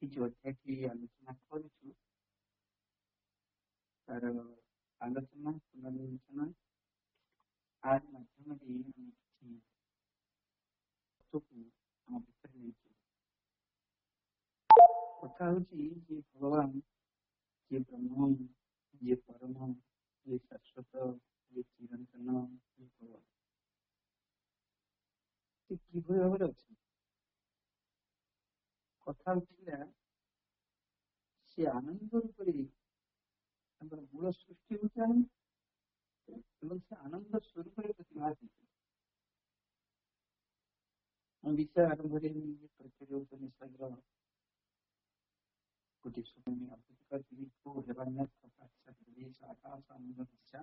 ଯୋଉଟାକି ଆଲୋଚନା କରୁଛୁ ତାର ଆଲୋଚନା ପୁନରାଲୋଚନା ଆର ମାଧ୍ୟମରେ ଆମେ କିଛି ତତ୍ତ୍ୱକୁ ଆମ ଭିତରେ ନେଇଛୁ। କଥା ହଉଛି ଯେ ଭଗବାନ, ଯେ ବ୍ରହ୍ମ, ଯେ ପରମ, ଯେ ଶାଶ୍ୱତ, ଯେ ଚିରନ୍ତନ, ଯେ ଭଗବାନ ସେ କିଭଳି ଭାବରେ ଅଛି। କଥା ଉଠିଲା ସେ ଆନନ୍ଦ ରୂପରେ ତାଙ୍କର ମୂଳ ସୃଷ୍ଟି ହେଉଛି ଆନନ୍ଦ ଏବଂ ସେ ଆନନ୍ଦ ସ୍ୱରୂପରେ ପ୍ରତିଭାସ ହେଇଛି। ବିଷୟ ଆରମ୍ଭରେ ନିଶାଗ୍ର ଗୋଟିଏ ସୁନାମୀ ଆକାଶ ଆନନ୍ଦ ନିଶା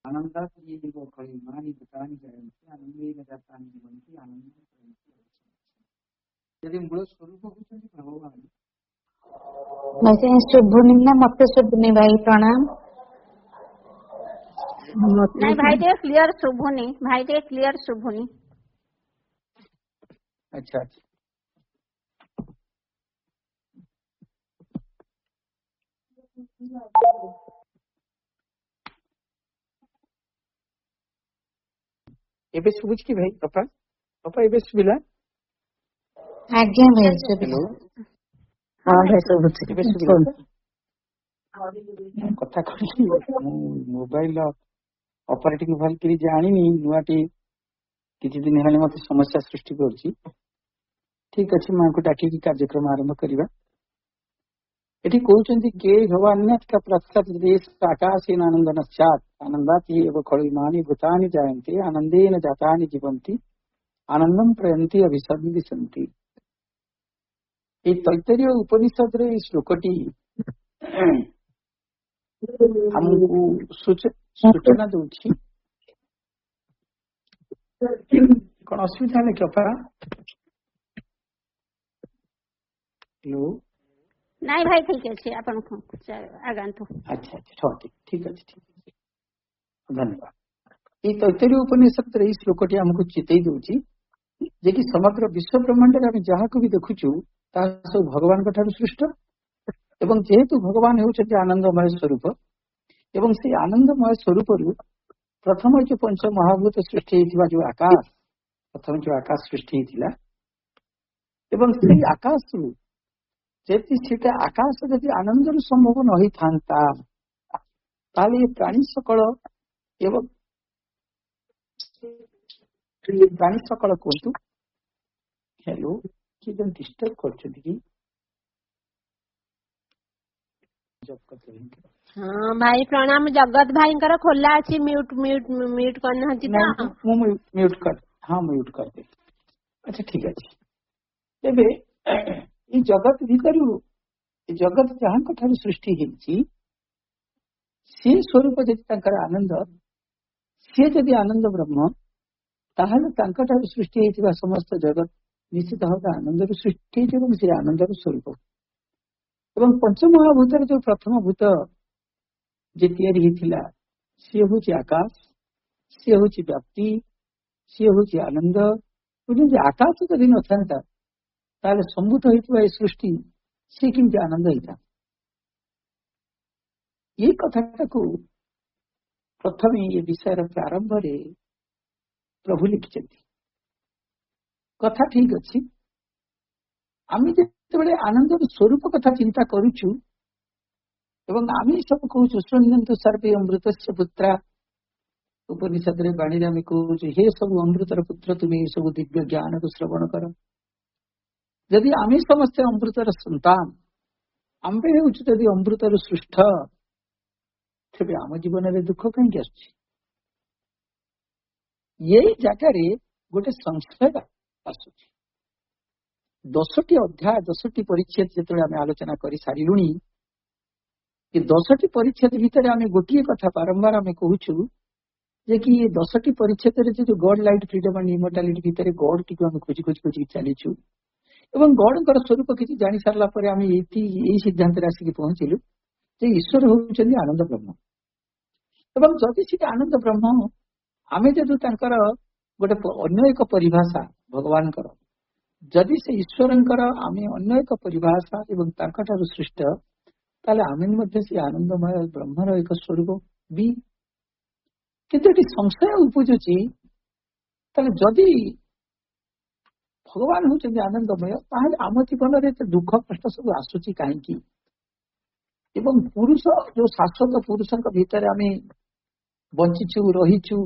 ଆନନ୍ଦାତ ଇମାନି ଭୂତାନି ଜାୟନ୍ତି ଆନନ୍ଦେନ ଜାତାନି ଜୀବନ୍ତି ଆନନ୍ଦ। ଯଦି ମୂଳ ସ୍ୱରୂପ ହଉଛନ୍ତି ଭଗବାନ। ଶୁଭୁନି ନା ମତେ ଶୁଭୁନି ଭାଇ, ପ୍ରଣାମ। ନାଇଁ ଭାଇ ଟିକେ କ୍ଲିୟର ଶୁଭୁନି, ଭାଇ ଟିକେ କ୍ଲିୟର ଶୁଭୁନି। ଆଚ୍ଛା ଆଚ୍ଛା ଏବେ ଶୁଭୁଛି କି ଭାଇ? ବାପା ଏବେ ଶୁଭିଲା? ଆଜ୍ଞା ଭାଇ ଶୁଭିଲା। ହଁ ଭାଇ ଶୁଭୁଛି। ଏବେ ଶୁଭିଲା? କଥା କହିଲି ମୁଁ ମୋବାଇଲ ଅପରେଟିଂ ଭଲ କରି ଜାଣିନି, ନୂଆଟି କିଛି ଦିନ ହେଲାଣି ମତେ ସମସ୍ୟା ସୃଷ୍ଟି କରୁଛି। ଠିକ ଅଛି, ମାଙ୍କୁ ଡାକିକି କାର୍ଯ୍ୟକ୍ରମ ଆରମ୍ଭ କରିବା। ଏଠି କହୁଛନ୍ତି କେ ଭବାନ୍ୟତ ପ୍ରଖ୍ୟାତ ଆକାଶୀନ ଆନନ୍ଦ ନଶ୍ଚାତ ଆନନ୍ଦାତି ଖଳିମାନି ଭୂତାନି ଜାୟନ୍ତି ଆନନ୍ଦେନ ଜାତାନି ଜୀବନ୍ତି ଆନନ୍ଦମ ପ୍ରୟନ୍ତି ଅଭିସନ୍ଦିସନ୍ତି। এই ତୈତ୍ତରୀୟ ଉପନିଷଦରେ এই ଶ୍ଲୋକଟି ଆମକୁ ସୂଚନା ଦଉଛି। କଣ ଅସୁବିଧା ହେଲେ କି ଅପା? ହ୍ୟାଲୋ। ନାଇଁ ଭାଇ ଠିକ ଅଛି, ଆପଣ ଆଗାନ୍ତୁ। ଆଚ୍ଛା ଆଚ୍ଛା ଠିକ ଅଛି ଧନ୍ୟବାଦ। এই ତୈତ୍ତରୀୟ ଉପନିଷଦରେ এই ଶ୍ଲୋକଟି ଆମକୁ ଚେତେଇ ଦଉଛି ଯେ କି ସମଗ୍ର ବିଶ୍ୱ ବ୍ରହ୍ମାଣ୍ଡରେ ଆମେ ଯାହାକୁ ବି ଦେଖୁଛୁ ତାହା ସବୁ ଭଗବାନଙ୍କ ଠାରୁ ସୃଷ୍ଟ ଏବଂ ଯେହେତୁ ଭଗବାନ ହେଉଛନ୍ତି ଆନନ୍ଦମୟ ସ୍ୱରୂପ ଏବଂ ସେଇ ଆନନ୍ଦମୟ ସ୍ୱରୂପରୁ ପ୍ରଥମ ଯୋଉ ପଞ୍ଚ ମହାଭୂତ ସୃଷ୍ଟି ହେଇଥିବା ଯୋଉ ଆକାଶ, ପ୍ରଥମେ ଯୋଉ ଆକାଶ ସୃଷ୍ଟି ହେଇଥିଲା ଏବଂ ସେଇ ଆକାଶରୁ ଯଦି ସେଟା ଆକାଶ ଯଦି ଆନନ୍ଦରୁ ସମ୍ଭବ ନ ହେଇଥାନ୍ତା ତାହେଲେ ଏ ପ୍ରାଣୀ ସକଳ ଏବଂ ପ୍ରାଣୀ ସକଳ କୁହନ୍ତୁ। ହ୍ୟାଲୋ, କିଏ ଜଣେ ଡିଷ୍ଟର୍ବ କରୁଛନ୍ତି କି? ହଁ ଭାଇ ପ୍ରଣାମ। ଜଗତ ଭାଇଙ୍କର ଖୋଲା ଅଛି, ମ୍ୟୁଟ କରିନାହାନ୍ତି ତ? ମୁଁ ମ୍ୟୁଟ କରିଦେବି। ଆଚ୍ଛା ଠିକ ଅଛି। ଏବେ ଏଇ ଜଗତ ଭିତରୁ ଏ ଜଗତ ଯାହାଙ୍କ ଠାରୁ ସୃଷ୍ଟି ହେଇଛି ସେ ସ୍ୱରୂପ ଯଦି ତାଙ୍କର ଆନନ୍ଦ, ସିଏ ଯଦି ଆନନ୍ଦ ବ୍ରହ୍ମ, ତାହେଲେ ତାଙ୍କ ଠାରୁ ସୃଷ୍ଟି ହେଇଥିବା ସମସ୍ତ ଜଗତ ନିଶ୍ଚିତ ଭାବରେ ଆନନ୍ଦରୁ ସୃଷ୍ଟି ହେଇଛି ଏବଂ ସେ ଆନନ୍ଦର ସ୍ୱରୂପ। ଏବଂ ପଞ୍ଚମହାଭୂତରେ ଯୋଉ ପ୍ରଥମ ଭୂତ ଯେ ତିଆରି ହେଇଥିଲା ସିଏ ହଉଛି ଆକାଶ, ସିଏ ହଉଛି ବ୍ୟାପ୍ତି, ସିଏ ହଉଛି ଆନନ୍ଦ। ବୁଝୁଛନ୍ତି, ଆକାଶ ଯଦି ନଥାନ୍ତା ତାହେଲେ ସମ୍ଭୂତ ହେଇଥିବା ଏ ସୃଷ୍ଟି ସିଏ କେମିତି ଆନନ୍ଦ ହେଇଥାନ୍ତା? ଏଇ କଥାଟାକୁ ପ୍ରଥମେ ଏ ବିଷୟର ପ୍ରାରମ୍ଭରେ ପ୍ରଭୁ ଲିଖିଛନ୍ତି। କଥା ଠିକ ଅଛି। ଆମେ ଯେତେବେଳେ ଆନନ୍ଦର ସ୍ୱରୂପ କଥା ଚିନ୍ତା କରୁଛୁ ଏବଂ ଆମେ ସବୁ କହୁଛୁ ଶୃଣ୍ୟନ୍ତୁ ସର୍ବେ ଅମୃତସ୍ୟ ପୁତ୍ରା, ଉପନିଷଦରେ ବାଣୀରେ ଆମେ କହୁଛୁ ହେ ସବୁ ଅମୃତର ପୁତ୍ର ତୁମେ ଏ ସବୁ ଦିବ୍ୟ ଜ୍ଞାନକୁ ଶ୍ରବଣ କର। ଯଦି ଆମେ ସମସ୍ତେ ଅମୃତର ସନ୍ତାନ, ଆମ୍ଭେ ହେଉଛୁ ଯଦି ଅମୃତର ସୃଷ୍ଟ, ତେବେ ଆମ ଜୀବନରେ ଦୁଃଖ କାହିଁକି ଆସୁଛି? ଏଇ ଜାଗାରେ ଗୋଟେ ସଂଶୟ ଆସୁଛି। 10ଟି ଅଧ୍ୟାୟ 10ଟି ପରିଚ୍ଛେଦ ଯେତେବେଳେ ଆମେ ଆଲୋଚନା କରି ସାରିଲୁଣି, ଏ 10ଟି ପରିଚ୍ଛେଦ ଭିତରେ ଆମେ ଗୋଟିଏ କଥା ବାରମ୍ବାର ଆମେ କହୁଛୁ ଯେ କି ଏ 10ଟି ପରିଚ୍ଛେଦରେ ଯୋଉ ଗଡ ଲାଇଟ୍ ଫ୍ରିଡମ ଆଣ୍ଡ ଇମର୍ଟାଲିଟି ଭିତରେ ଗଡଟିକୁ ଆମେ ଖୋଜି ଚାଲିଛୁ ଏବଂ ଗଡଙ୍କର ସ୍ୱରୂପ କିଛି ଜାଣି ସାରିଲା ପରେ ଆମେ ଏଇ ସିଦ୍ଧାନ୍ତରେ ଆସିକି ପହଞ୍ଚିଲୁ ଯେ ଈଶ୍ୱର ହେଉଛନ୍ତି ଆନନ୍ଦ ବ୍ରହ୍ମ। ଏବଂ ଯଦି ସେଟା ଆନନ୍ଦ ବ୍ରହ୍ମ, ଆମେ ଯଦି ତାଙ୍କର ଗୋଟେ ଅନ୍ୟ ଏକ ପରିଭାଷା ଭଗବାନଙ୍କର, ଯଦି ସେ ଈଶ୍ୱରଙ୍କର ଆମେ ଅନ୍ୟ ଏକ ପରିଭାଷା ଏବଂ ତାଙ୍କ ଠାରୁ ସୃଷ୍ଟ, ତାହେଲେ ଆମେ ମଧ୍ୟ ସେ ଆନନ୍ଦମୟ ବ୍ରହ୍ମର ଏକ ସ୍ୱରୂପ ବି। କିନ୍ତୁ ଏଠି ସଂଶୟ ଉପୁଜୁଛି, ତାହେଲେ ଯଦି ଭଗବାନ ହଉଛନ୍ତି ଆନନ୍ଦମୟ, ତାହେଲେ ଆମ ଜୀବନରେ ଏତେ ଦୁଃଖ କଷ୍ଟ ସବୁ ଆସୁଛି କାହିଁକି? ଏବଂ ପୁରୁଷ ଯୋଉ ଶାଶ୍ୱତ ପୁରୁଷଙ୍କ ଭିତରେ ଆମେ ବଞ୍ଚିଛୁ ରହିଛୁ,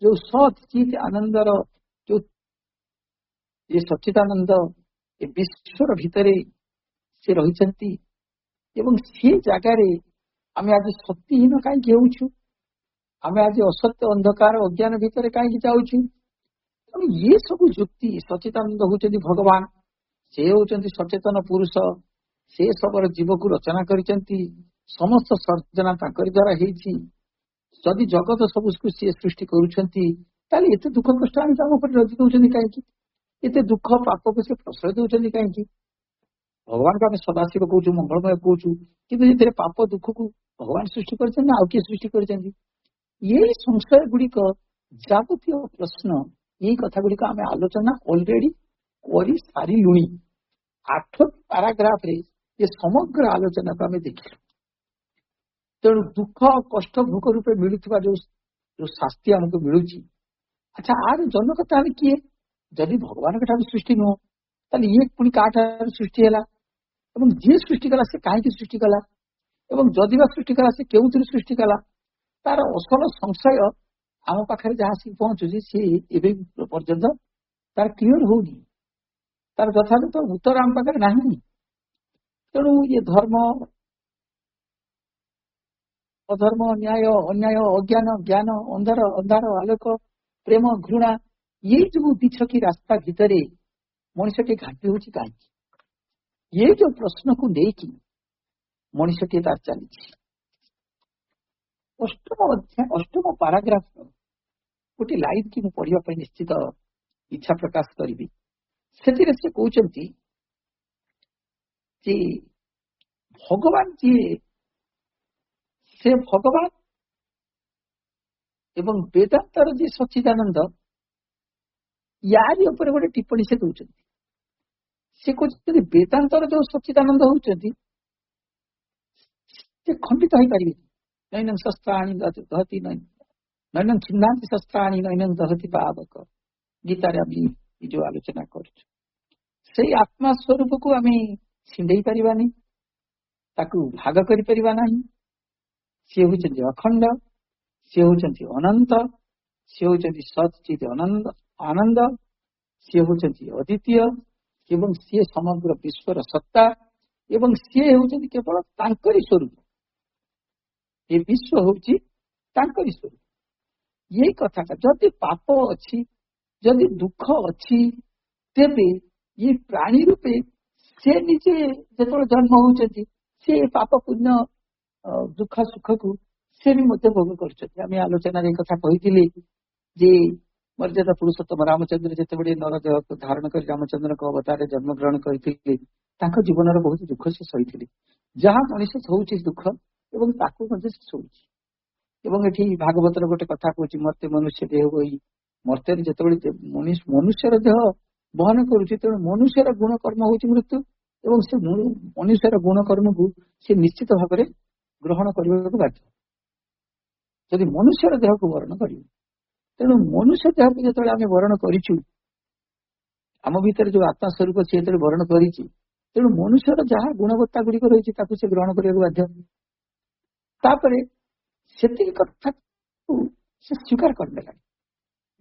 ଯୋଉ ସତ୍ ଚିତ୍ ଆନନ୍ଦର ଯୋଉ ଏ ସଚ୍ଚିଦାନନ୍ଦ ଏ ବିଶ୍ୱର ଭିତରେ ସେ ରହିଛନ୍ତି, ଏବଂ ସେ ଜାଗାରେ ଆମେ ଆଜି ଶକ୍ତିହୀନ କାହିଁକି ହେଉଛୁ? ଆମେ ଆଜି ଅସତ୍ୟ ଅନ୍ଧକାର ଅଜ୍ଞାନ ଭିତରେ କାହିଁକି ଯାଉଛୁ? ତେଣୁ ଇଏ ସବୁ ଯୁକ୍ତି, ସଚ୍ଚିଦାନନ୍ଦ ହଉଛନ୍ତି ଭଗବାନ, ସେ ହଉଛନ୍ତି ସଚେତନ ପୁରୁଷ, ସେ ସବୁର ଜୀବକୁ ରଚନା କରିଛନ୍ତି, ସମସ୍ତ ସର୍ଜନା ତାଙ୍କରି ଦ୍ୱାରା ହେଇଛି। ଯଦି ଜଗତ ସବୁକୁ ସିଏ ସୃଷ୍ଟି କରୁଛନ୍ତି, ତାହେଲେ ଏତେ ଦୁଃଖ କଷ୍ଟ ଆମେ ଆମ ଉପରେ ରଚି ଦଉଛନ୍ତି କାହିଁକି? ଏତେ ଦୁଃଖ ପାପକୁ ସେ ପ୍ରଶ୍ରୟ ଦଉଛନ୍ତି କାହିଁକି? ଭଗବାନଙ୍କୁ ଆମେ ସଦାଶିବ କହୁଛୁ, ମଙ୍ଗଳମୟ କହୁଛୁ, କିନ୍ତୁ ଏଥିରେ ପାପ ଦୁଃଖକୁ ଭଗବାନ ସୃଷ୍ଟି କରିଛନ୍ତି ନା ଆଉ କିଏ ସୃଷ୍ଟି କରିଛନ୍ତି? ଏଇ ସଂଶୟ ଗୁଡିକ, ଯାବତୀୟ ପ୍ରଶ୍ନ, ଏଇ କଥା ଗୁଡିକ ଆମେ ଆଲୋଚନା ଅଲରେଡି କରି ସାରିଲୁଣି। 8 ପାରାଗ୍ରାଫରେ ଏ ସମଗ୍ର ଆଲୋଚନାକୁ ଆମେ ଦେଖିଲୁ। ତେଣୁ ଦୁଃଖ କଷ୍ଟ ଭୋଗ ରୂପେ ମିଳୁଥିବା ଯୋଉ ଶାସ୍ତି ଆମକୁ ମିଳୁଛି, ଆଚ୍ଛା ଆର ଜନକ ତାହେଲେ କିଏ? ଯଦି ଭଗବାନଙ୍କ ଠାରୁ ସୃଷ୍ଟି ନୁହଁ, ତାହେଲେ ଇଏ ପୁଣି କାହାଠାରୁ ସୃଷ୍ଟି ହେଲା? ଏବଂ ଯିଏ ସୃଷ୍ଟି କଲା ସେ କାହିଁକି ସୃଷ୍ଟି କଲା? ଏବଂ ଯଦି ବା ସୃଷ୍ଟି କଲା ସେ କେଉଁଥିରୁ ସୃଷ୍ଟି କଲା? ତାର ଅସଲ ସଂଶୟ ଆମ ପାଖରେ ଯାହା ଆସିକି ପହଞ୍ଚୁଛି, ସିଏ ଏବେ ପର୍ଯ୍ୟନ୍ତ ତାର କ୍ଲିୟର ହଉନି, ତାର ଯଥାଯଥ ଉତ୍ତର ଆମ ପାଖରେ ନାହିଁ। ତେଣୁ ଇଏ ଧର୍ମ ଅଧର୍ମ, ନ୍ୟାୟ ଅନ୍ୟାୟ, ଅଜ୍ଞାନ ଜ୍ଞାନ, ଅନ୍ଧାର ଅନ୍ଧାର, ଆଲୋକ, ପ୍ରେମ ଘୃଣା, ଏଇ ଯୋଉ ଦିଛକି ରାସ୍ତା ଭିତରେ ମଣିଷଟି ଘାଣ୍ଟି ହଉଛି କାହିଁକି? ଏଇ ଯୋଉ ପ୍ରଶ୍ନକୁ ନେଇକି ମଣିଷଟି ତାର ଚାଲିଛି। ଅଷ୍ଟମ ପାରାଗ୍ରାଫ ଗୋଟେ ଲାଇନ କି ମୁଁ ପଢିବା ପାଇଁ ନିଶ୍ଚିତ ଇଚ୍ଛା ପ୍ରକାଶ କରିବି। ସେଥିରେ ସେ କହୁଛନ୍ତି ଯେ ଭଗବାନ ଯିଏ, ସେ ଭଗବାନ ଏବଂ ବେଦାନ୍ତର ଯିଏ ସଚ୍ଚିଦାନନ୍ଦ, ୟାରି ଉପରେ ଗୋଟେ ଟିପ୍ପଣୀ ସେ ଦଉଛନ୍ତି। ସେ କହୁଛନ୍ତି ବେଦାନ୍ତର ଯୋଉ ସଚ୍ଚିଦାନନ୍ଦ ହଉଛନ୍ତି ସେ ଖଣ୍ଡିତ ହେଇପାରିବେ। ନୈନଂ ଶସ୍ତ୍ରାଣୀ ଦହତି ନୈନଂ ଛିନ୍ନାନ୍ତି ଶସ୍ତ୍ରାଣୀ ନୈନଂ ଦହତି ପାବକ। ଗୀତାରେ ଆମେ ଏ ଯୋଉ ଆଲୋଚନା କରୁଛୁ, ସେଇ ଆତ୍ମା ସ୍ୱରୂପକୁ ଆମେ ଛିଣ୍ଡେଇ ପାରିବାନି, ତାକୁ ଭାଗ କରିପାରିବା ନାହିଁ। ସିଏ ହଉଛନ୍ତି ଅଖଣ୍ଡ, ସିଏ ହଉଛନ୍ତି ଅନନ୍ତ, ସିଏ ହଉଛନ୍ତି ସଚ୍ଚିତ ଆନନ୍ଦ, ସିଏ ହଉଛନ୍ତି ଅଦ୍ୱିତୀୟ, ଏବଂ ସିଏ ସମଗ୍ର ବିଶ୍ୱର ସତ୍ତା, ଏବଂ ସିଏ ହେଉଛନ୍ତି କେବଳ ତାଙ୍କରି ସ୍ୱରୂପ। ଏ ବିଶ୍ୱ ହଉଛି ତାଙ୍କରି ସ୍ୱରୂପ। ଏଇ କଥାଟା, ଯଦି ପାପ ଅଛି, ଯଦି ଦୁଃଖ ଅଛି, ତେବେ ଇଏ ପ୍ରାଣୀ ରୂପେ ସେ ନିଜେ ଯେତେବେଳେ ଜନ୍ମ ହଉଛନ୍ତି, ସେ ପାପ ପୁଣ୍ୟ ଦୁଃଖ ସୁଖକୁ ସେ ବି ମଧ୍ୟ ଭୋଗ କରୁଛନ୍ତି। ଆମେ ଆଲୋଚନାରେ ଏ କଥା କହିଥିଲି ଯେ ମର୍ଯ୍ୟାଦା ପୁରୁଷୋତ୍ତମ ରାମଚନ୍ଦ୍ର ଯେତେବେଳେ ନର ଦେହକୁ ଧାରଣ କରି ରାମଚନ୍ଦ୍ରଙ୍କ ଅବତାରରେ ଜନ୍ମଗ୍ରହଣ କରିଥିଲେ, ତାଙ୍କ ଜୀବନର ବହୁତ ଦୁଃଖ ସେ ସହିଥିଲେ। ଯାହା ମଣିଷ ସହୁଛି ଦୁଃଖ, ଏବଂ ତାକୁ ମଧ୍ୟ ସେ ସହୁଛି। ଏବଂ ଏଠି ଭାଗବତର ଗୋଟେ କଥା କହୁଛି, ମର୍ତ୍ତେ ମନୁଷ୍ୟ ଦେହ ହୋଇ, ମର୍ତ୍ତ୍ୟରେ ଯେତେବେଳେ ମନୁଷ୍ୟର ଦେହ ବହନ କରୁଛି, ତେଣୁ ମନୁଷ୍ୟର ଗୁଣ କର୍ମ ହଉଛି ମୃତ୍ୟୁ, ଏବଂ ସେ ମନୁଷ୍ୟର ଗୁଣ କର୍ମକୁ ସେ ନିଶ୍ଚିତ ଭାବରେ ଗ୍ରହଣ କରିବାକୁ ବାଧ୍ୟ ଯଦି ମନୁଷ୍ୟର ଦେହକୁ ବରଣ କରିବ। ତେଣୁ ମନୁଷ୍ୟ ଦେହକୁ ଯେତେବେଳେ ଆମେ ବରଣ କରିଛୁ, ଆମ ଭିତରେ ଯୋଉ ଆତ୍ମା ସ୍ୱରୂପ ସେ ଯେତେବେଳେ ବରଣ କରିଛି, ତେଣୁ ମନୁଷ୍ୟର ଯାହା ଗୁଣବତ୍ତା ଗୁଡିକ ରହିଛି ତାକୁ ସେ ଗ୍ରହଣ କରିବାକୁ ବାଧ୍ୟ। ତାପରେ ସେତିକି କଥାକୁ ସେ ସ୍ୱୀକାର କରିଦେଲାଣି।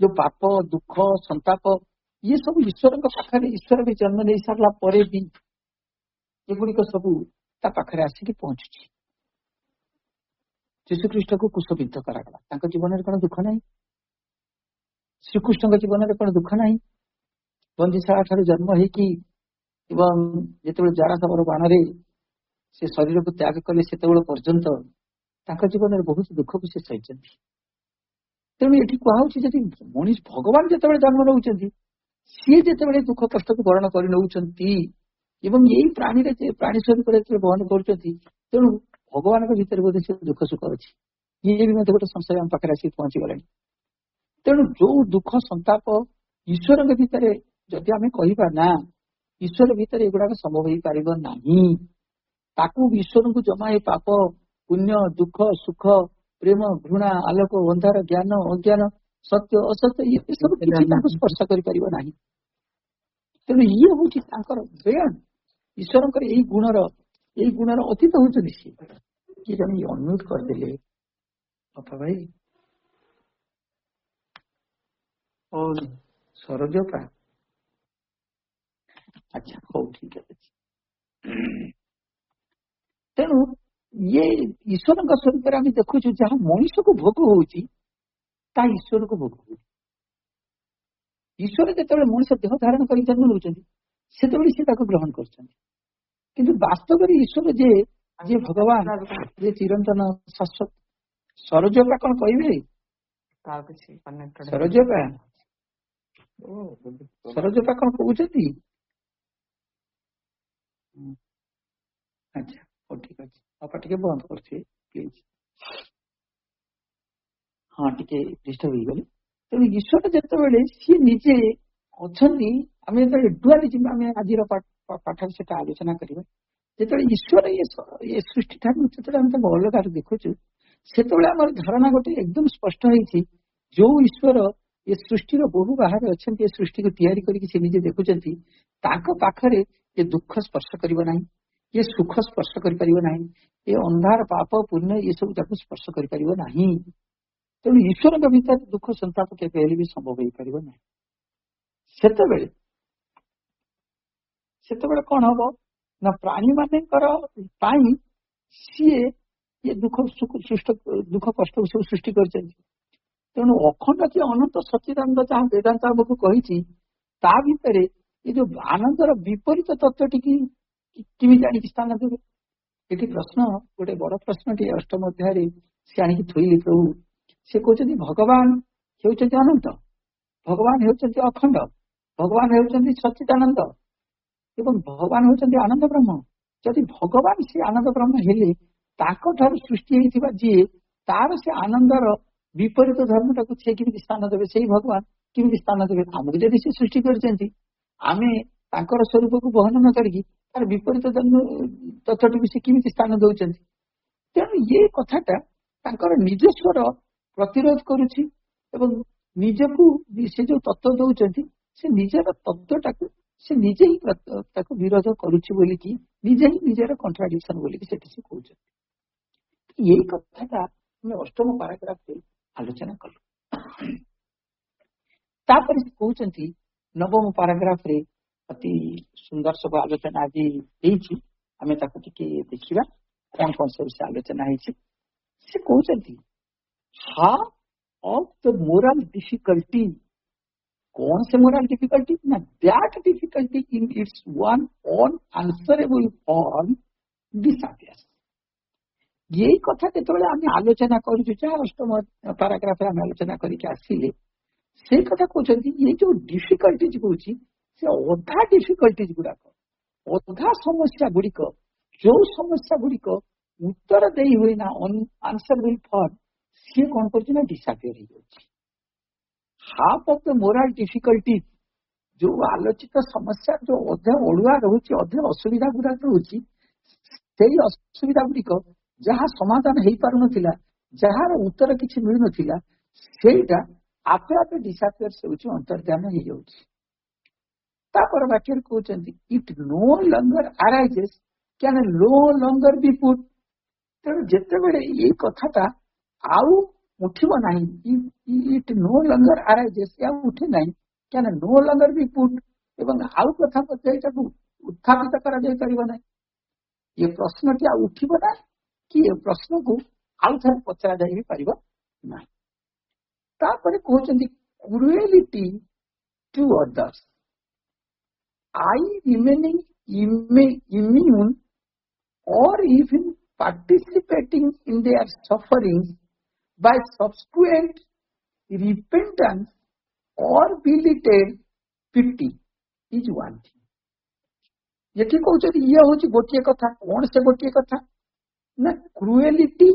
ଯୋଉ ପାପ ଦୁଃଖ ସନ୍ତାପ ଇଏ ସବୁ ଈଶ୍ୱରଙ୍କ ପାଖରେ, ଈଶ୍ୱର ବି ଜନ୍ମ ନେଇ ସାରିଲା ପରେ ବି ଏଗୁଡିକ ସବୁ ତା ପାଖରେ ଆସିକି ପହଞ୍ଚୁଛି। ଯୀଶୁଖ୍ରୀଷ୍ଟକୁ କୁଶବିଦ୍ଧ କରାଗଲା, ତାଙ୍କ ଜୀବନରେ କଣ ଦୁଃଖ ନାହିଁ? ଶ୍ରୀକୃଷ୍ଣଙ୍କ ଜୀବନରେ କଣ ଦୁଃଖ ନାହିଁ? ବନ୍ଦୀଶାଳା ଠାରୁ ଜନ୍ମ ହେଇକି ଏବଂ ଯେତେବେଳେ ଜାରାଶବର ବାଣରେ ସେ ଶରୀରକୁ ତ୍ୟାଗ କଲେ, ସେତେବେଳେ ପର୍ଯ୍ୟନ୍ତ ତାଙ୍କ ଜୀବନରେ ବହୁତ ଦୁଃଖକୁ ସେ ସହିଛନ୍ତି। ତେଣୁ ଏଠି କୁହାହଉଛି, ଯଦି ମଣିଷ ଭଗବାନ ଯେତେବେଳେ ଜନ୍ମ ନେଉଛନ୍ତି, ସିଏ ଯେତେବେଳେ ଦୁଃଖ କଷ୍ଟକୁ ବରଣ କରି ନେଉଛନ୍ତି ଏବଂ ଏଇ ପ୍ରାଣୀରେ ପ୍ରାଣୀ ସ୍ୱରୂପରେ ଯେତେବେଳେ ବହନ କରୁଛନ୍ତି, ତେଣୁ ଭଗବାନଙ୍କ ଭିତରେ ବୋଧେ ସେ ଦୁଃଖ ସୁଖ ଅଛି। ଇଏ ବି ମଧ୍ୟ ଗୋଟେ ସଂଶୟ ଆମ ପାଖରେ ଆସିକି ପହଞ୍ଚିଗଲାଣି। ତେଣୁ ଯୋଉ ଦୁଃଖ ସନ୍ତାପ ଈଶ୍ୱରଙ୍କ ଭିତରେ ଯଦି ଆମେ କହିବା ନା ଈଶ୍ୱର ଭିତରେ ଏଗୁଡାକ ସମ୍ଭବ ହେଇପାରିବ ନାହିଁ, ତାକୁ ଈଶ୍ୱରଙ୍କୁ ଜମା ଏ ପାପ ପୁଣ୍ୟ ଦୁଃଖ ସୁଖ ପ୍ରେମ ଘୃଣା ଆଲୋକ ଅନ୍ଧାର ଜ୍ଞାନ ଅଜ୍ଞାନ ସତ୍ୟ ଅସତ୍ୟ ଏସବୁ କିଛି ତାଙ୍କୁ ସ୍ପର୍ଶ କରିପାରିବ ନାହିଁ। ତେଣୁ ଇଏ ହଉଛି ତାଙ୍କର ବେୟ ଈଶ୍ୱରଙ୍କର ଏଇ ଗୁଣର ଅତୀତ ହଉଛନ୍ତି ସିଏ। କିଏ ଜଣେ ଅନମ୍ୟୁଟ କରିଦେଲେ ବାପା ଭାଇ ସରୋଜପା। ଆଚ୍ଛା ହଉ ଠିକ ଅଛି। ତେଣୁ ଇଏ ଈଶ୍ୱରଙ୍କ ସ୍ୱରୂପରେ ଆମେ ଦେଖୁଛୁ ଯାହା ମଣିଷକୁ ଭୋଗ ହଉଛି ତାହା ଈଶ୍ୱରକୁ ଭୋଗ ହଉଛି। ଈଶ୍ୱର ଯେତେବେଳେ ମଣିଷ ଦେହ ଧାରଣ କରି ଜନ୍ମ ନେଉଛନ୍ତି ସେତେବେଳେ ସେ ତାକୁ ଗ୍ରହଣ କରୁଛନ୍ତି, କିନ୍ତୁ ବାସ୍ତବରେ ଈଶ୍ୱର ଯିଏ ଭଗବାନ ଯିଏ ଚିରନ୍ତନ ଶାଶ୍ୱତ। ସରୋଜପା କଣ କହିବେ? ସରୋଜପା କଣ କହୁଛନ୍ତି? ଆଚ୍ଛା ହଉ ଠିକ ଅଛି, ବାପା ଟିକେ ବନ୍ଦ କରୁଛି ପ୍ଲିଜ। ହଁ ଟିକେ ଡିଷ୍ଟର୍ବ ହେଇଗଲେ। ତେଣୁ ଈଶ୍ୱର ଯେତେବେଳେ ସିଏ ନିଜେ ଅଛନ୍ତି, ଆମେ ଯେତେବେଳେ ଡୁଆଲିଜିମ୍ ଆମେ ଆଜିର ପାଠରେ ସେଟା ଆଲୋଚନା କରିବା। ଯେତେବେଳେ ଈଶ୍ୱର ଏ ସୃଷ୍ଟି ଠାରୁ ଯେତେବେଳେ ଆମେ ତାକୁ ଅଲଗାରେ ଦେଖୁଛୁ ସେତେବେଳେ ଆମର ଧାରଣା ଗୋଟେ ଏକଦମ ସ୍ପଷ୍ଟ ହେଇଛି, ଯୋଉ ଈଶ୍ୱର ଏ ସୃଷ୍ଟିର ବହୁ ବାହାରେ ଅଛନ୍ତି, ଏ ସୃଷ୍ଟିକୁ ତିଆରି କରିକି ସେ ନିଜେ ଦେଖୁଛନ୍ତି, ତାଙ୍କ ପାଖରେ ଏ ଦୁଃଖ ସ୍ପର୍ଶ କରିବ ନାହିଁ, ଏ ସୁଖ ସ୍ପର୍ଶ କରିପାରିବ ନାହିଁ, ଏ ଅନ୍ଧାର ପାପ ପୁଣ୍ୟ ଏସବୁ ତାକୁ ସ୍ପର୍ଶ କରିପାରିବ ନାହିଁ। ତେଣୁ ଈଶ୍ୱରଙ୍କ ଭିତରେ ଦୁଃଖ ସନ୍ତାପ କେବେ ହେଲେ ବି ସମ୍ଭବ ହେଇପାରିବ ନାହିଁ। ସେତେବେଳେ କଣ ହବ ନା ପ୍ରାଣୀ ମାନଙ୍କର ପାଇଁ ସିଏ ଏ ଦୁଃଖ କଷ୍ଟ ସବୁ ସୃଷ୍ଟି କରିଛନ୍ତି। ତେଣୁ ଅଖଣ୍ଡ କି ଅନନ୍ତ ସଚ୍ଚିଦାନନ୍ଦ ଯାହା ବେଦାନ୍ତ ଆମକୁ କହିଛି, ତା ଭିତରେ ଏ ଯୋଉ ଆନନ୍ଦର ବିପରୀତ ତତ୍ଵଟିକି କେମିତି ଆଣିକି ସ୍ଥାନ ଦେବେ? ଏଠି ପ୍ରଶ୍ନ ଗୋଟେ ବଡ ପ୍ରଶ୍ନଟି ଅଷ୍ଟମ ଅଧ୍ୟାୟରେ ସେ ଆଣିକି ଥୋଇଲେ ପ୍ରଭୁ। ସେ କହୁଛନ୍ତି ଭଗବାନ ହେଉଛନ୍ତି ଅନନ୍ତ, ଭଗବାନ ହେଉଛନ୍ତି ଅଖଣ୍ଡ, ଭଗବାନ ହେଉଛନ୍ତି ସଚ୍ଚିଦାନନ୍ଦ ଏବଂ ଭଗବାନ ହେଉଛନ୍ତି ଆନନ୍ଦ ବ୍ରହ୍ମ। ଯଦି ଭଗବାନ ସେ ଆନନ୍ଦ ବ୍ରହ୍ମ ହେଲେ ତାଙ୍କ ଠାରୁ ସୃଷ୍ଟି ହେଇଥିବା ଯିଏ ତାର ସେ ଆନନ୍ଦର ବିପରୀତ ଧର୍ମଟାକୁ ସେ କେମିତି ସ୍ଥାନ ଦେବେ? ସେଇ ଭଗବାନ କେମିତି ସ୍ଥାନ ଦେବେ? ଆମକୁ ଯଦି ସେ ସୃଷ୍ଟି କରିଛନ୍ତି, ଆମେ ତାଙ୍କର ସ୍ୱରୂପକୁ ବହନ ନ କରିକି ତାର ବିପରୀତ ତତ୍ଵଟିକୁ ସେ କେମିତି ସ୍ଥାନ ଦଉଛନ୍ତି? ତେଣୁ ଏ କଥାଟା ତାଙ୍କର ନିଜସ୍ୱର ପ୍ରତିରୋଧ କରୁଛି ଏବଂ ନିଜକୁ ସେ ଯୋଉ ତତ୍ଵ ଦଉଛନ୍ତି ସେ ନିଜର ତତ୍ଵଟାକୁ ସେ ନିଜେ ହିଁ ତାକୁ ବିରୋଧ କରୁଛି ବୋଲିକି ନିଜେ ହିଁ ନିଜର କଣ୍ଟ୍ରାଡିକ୍ସନ ବୋଲିକି ସେଠି ସେ କହୁଛନ୍ତି। ଏଇ କଥାଟା ଆମେ ଅଷ୍ଟମ ପାରାଗ୍ରାଫରେ ଆଲୋଚନା କଲୁ। ତାପରେ ସେ କହୁଛନ୍ତି ନବମ ପାରାଗ୍ରାଫରେ ଅତି ସୁନ୍ଦର ସବୁ ଆଲୋଚନା ଆଜି ହେଇଛି, ଆମେ ତାକୁ ଟିକେ ଦେଖିବା କଣ କଣ ସବୁ ସେ ଆଲୋଚନା ହେଇଛି। ସେ କହୁଛନ୍ତି half of the moral difficulty. कौन से moral difficulty? ना that difficulty in its one unanswerable form disappears. यही कथा ଯେତେବେଳେ ଆମେ ଆଲୋଚନା କରୁଛୁ, ଯାହା ଅଷ୍ଟମ ପାରାଗ୍ରାଫରେ ଆମେ ଆଲୋଚନା କରିକି ଆସିଲେ, ସେଇ କଥା କହୁଛନ୍ତି ଏ ଯୋଉ ଡିଫିକଲ୍ଟିଜ କହୁଛି ସେ ଅଧା ଡିଫିକଲ୍ଟିଜ ଗୁଡାକ, ଅଧା ସମସ୍ୟା ଗୁଡିକ, ଯୋଉ ସମସ୍ୟା ଗୁଡିକ ଉତ୍ତର ଦେଇ ହୁଏ ନା ଅନଆନ୍ସରେବଲ ଫର୍ମ, ସିଏ କଣ କରୁଛି ନା ଡିସାପିୟର ହେଇଯାଉଛି। Half of the moral difficulty, ଯୋଉ ଆଲୋଚିତ ସମସ୍ୟା ଯୋଉ ଅଧେ ଅଡୁଆ ରହୁଛି, ଅଧେ ଅସୁବିଧା ଗୁଡାକ ରହୁଛି, ସେଇ ଅସୁବିଧା ଗୁଡିକ ଯାହା ସମାଧାନ ହେଇପାରୁନଥିଲା, ଯାହାର ଉତ୍ତର କିଛି ମିଳୁନଥିଲା, ସେଇଟା ଆପେ ଆପେ ଡିସାପିୟର ହେଉଛି, ଅନ୍ତର୍ଦ୍ଧାନ ହେଇଯାଉଛି। ତାପର ବାକ୍ୟରେ କହୁଛନ୍ତି it no longer arises can no longer be put। ତେଣୁ ଯେତେବେଳେ ଏଇ କଥାଟା ଆଉ ଉଠିବ ନାହିଁ, ଇଟ୍ ନୋ ଲଙ୍ଗର ଆରାଇଜେସ୍, ଆଉ ଉଠେ ନାହିଁ, can no longer be put, ଏବଂ ଆଉ କଥା ମଧ୍ୟ ଏଇଟାକୁ ଉତ୍ଥାପିତ କରାଯାଇ ପାରିବ ନାହିଁ। ଏ ପ୍ରଶ୍ନଟି ଆଉ ଉଠିବ ନାହିଁ କି ଏ ପ୍ରଶ୍ନକୁ ଆଉ ଥରେ ପଚରା ଯାଇ ପାରିବ ନାହିଁ। ତାପରେ କହୁଛନ୍ତି cruelty to others, I remaining immune or even participating in their sufferings by subsequent repentance or belated pity is one thing। ଏଠି କହୁଛନ୍ତି ଇଏ ହଉଛି ଗୋଟିଏ କଥା। କଣ ସେ ଗୋଟିଏ କଥା ନା କ୍ରୁଏଲିଟି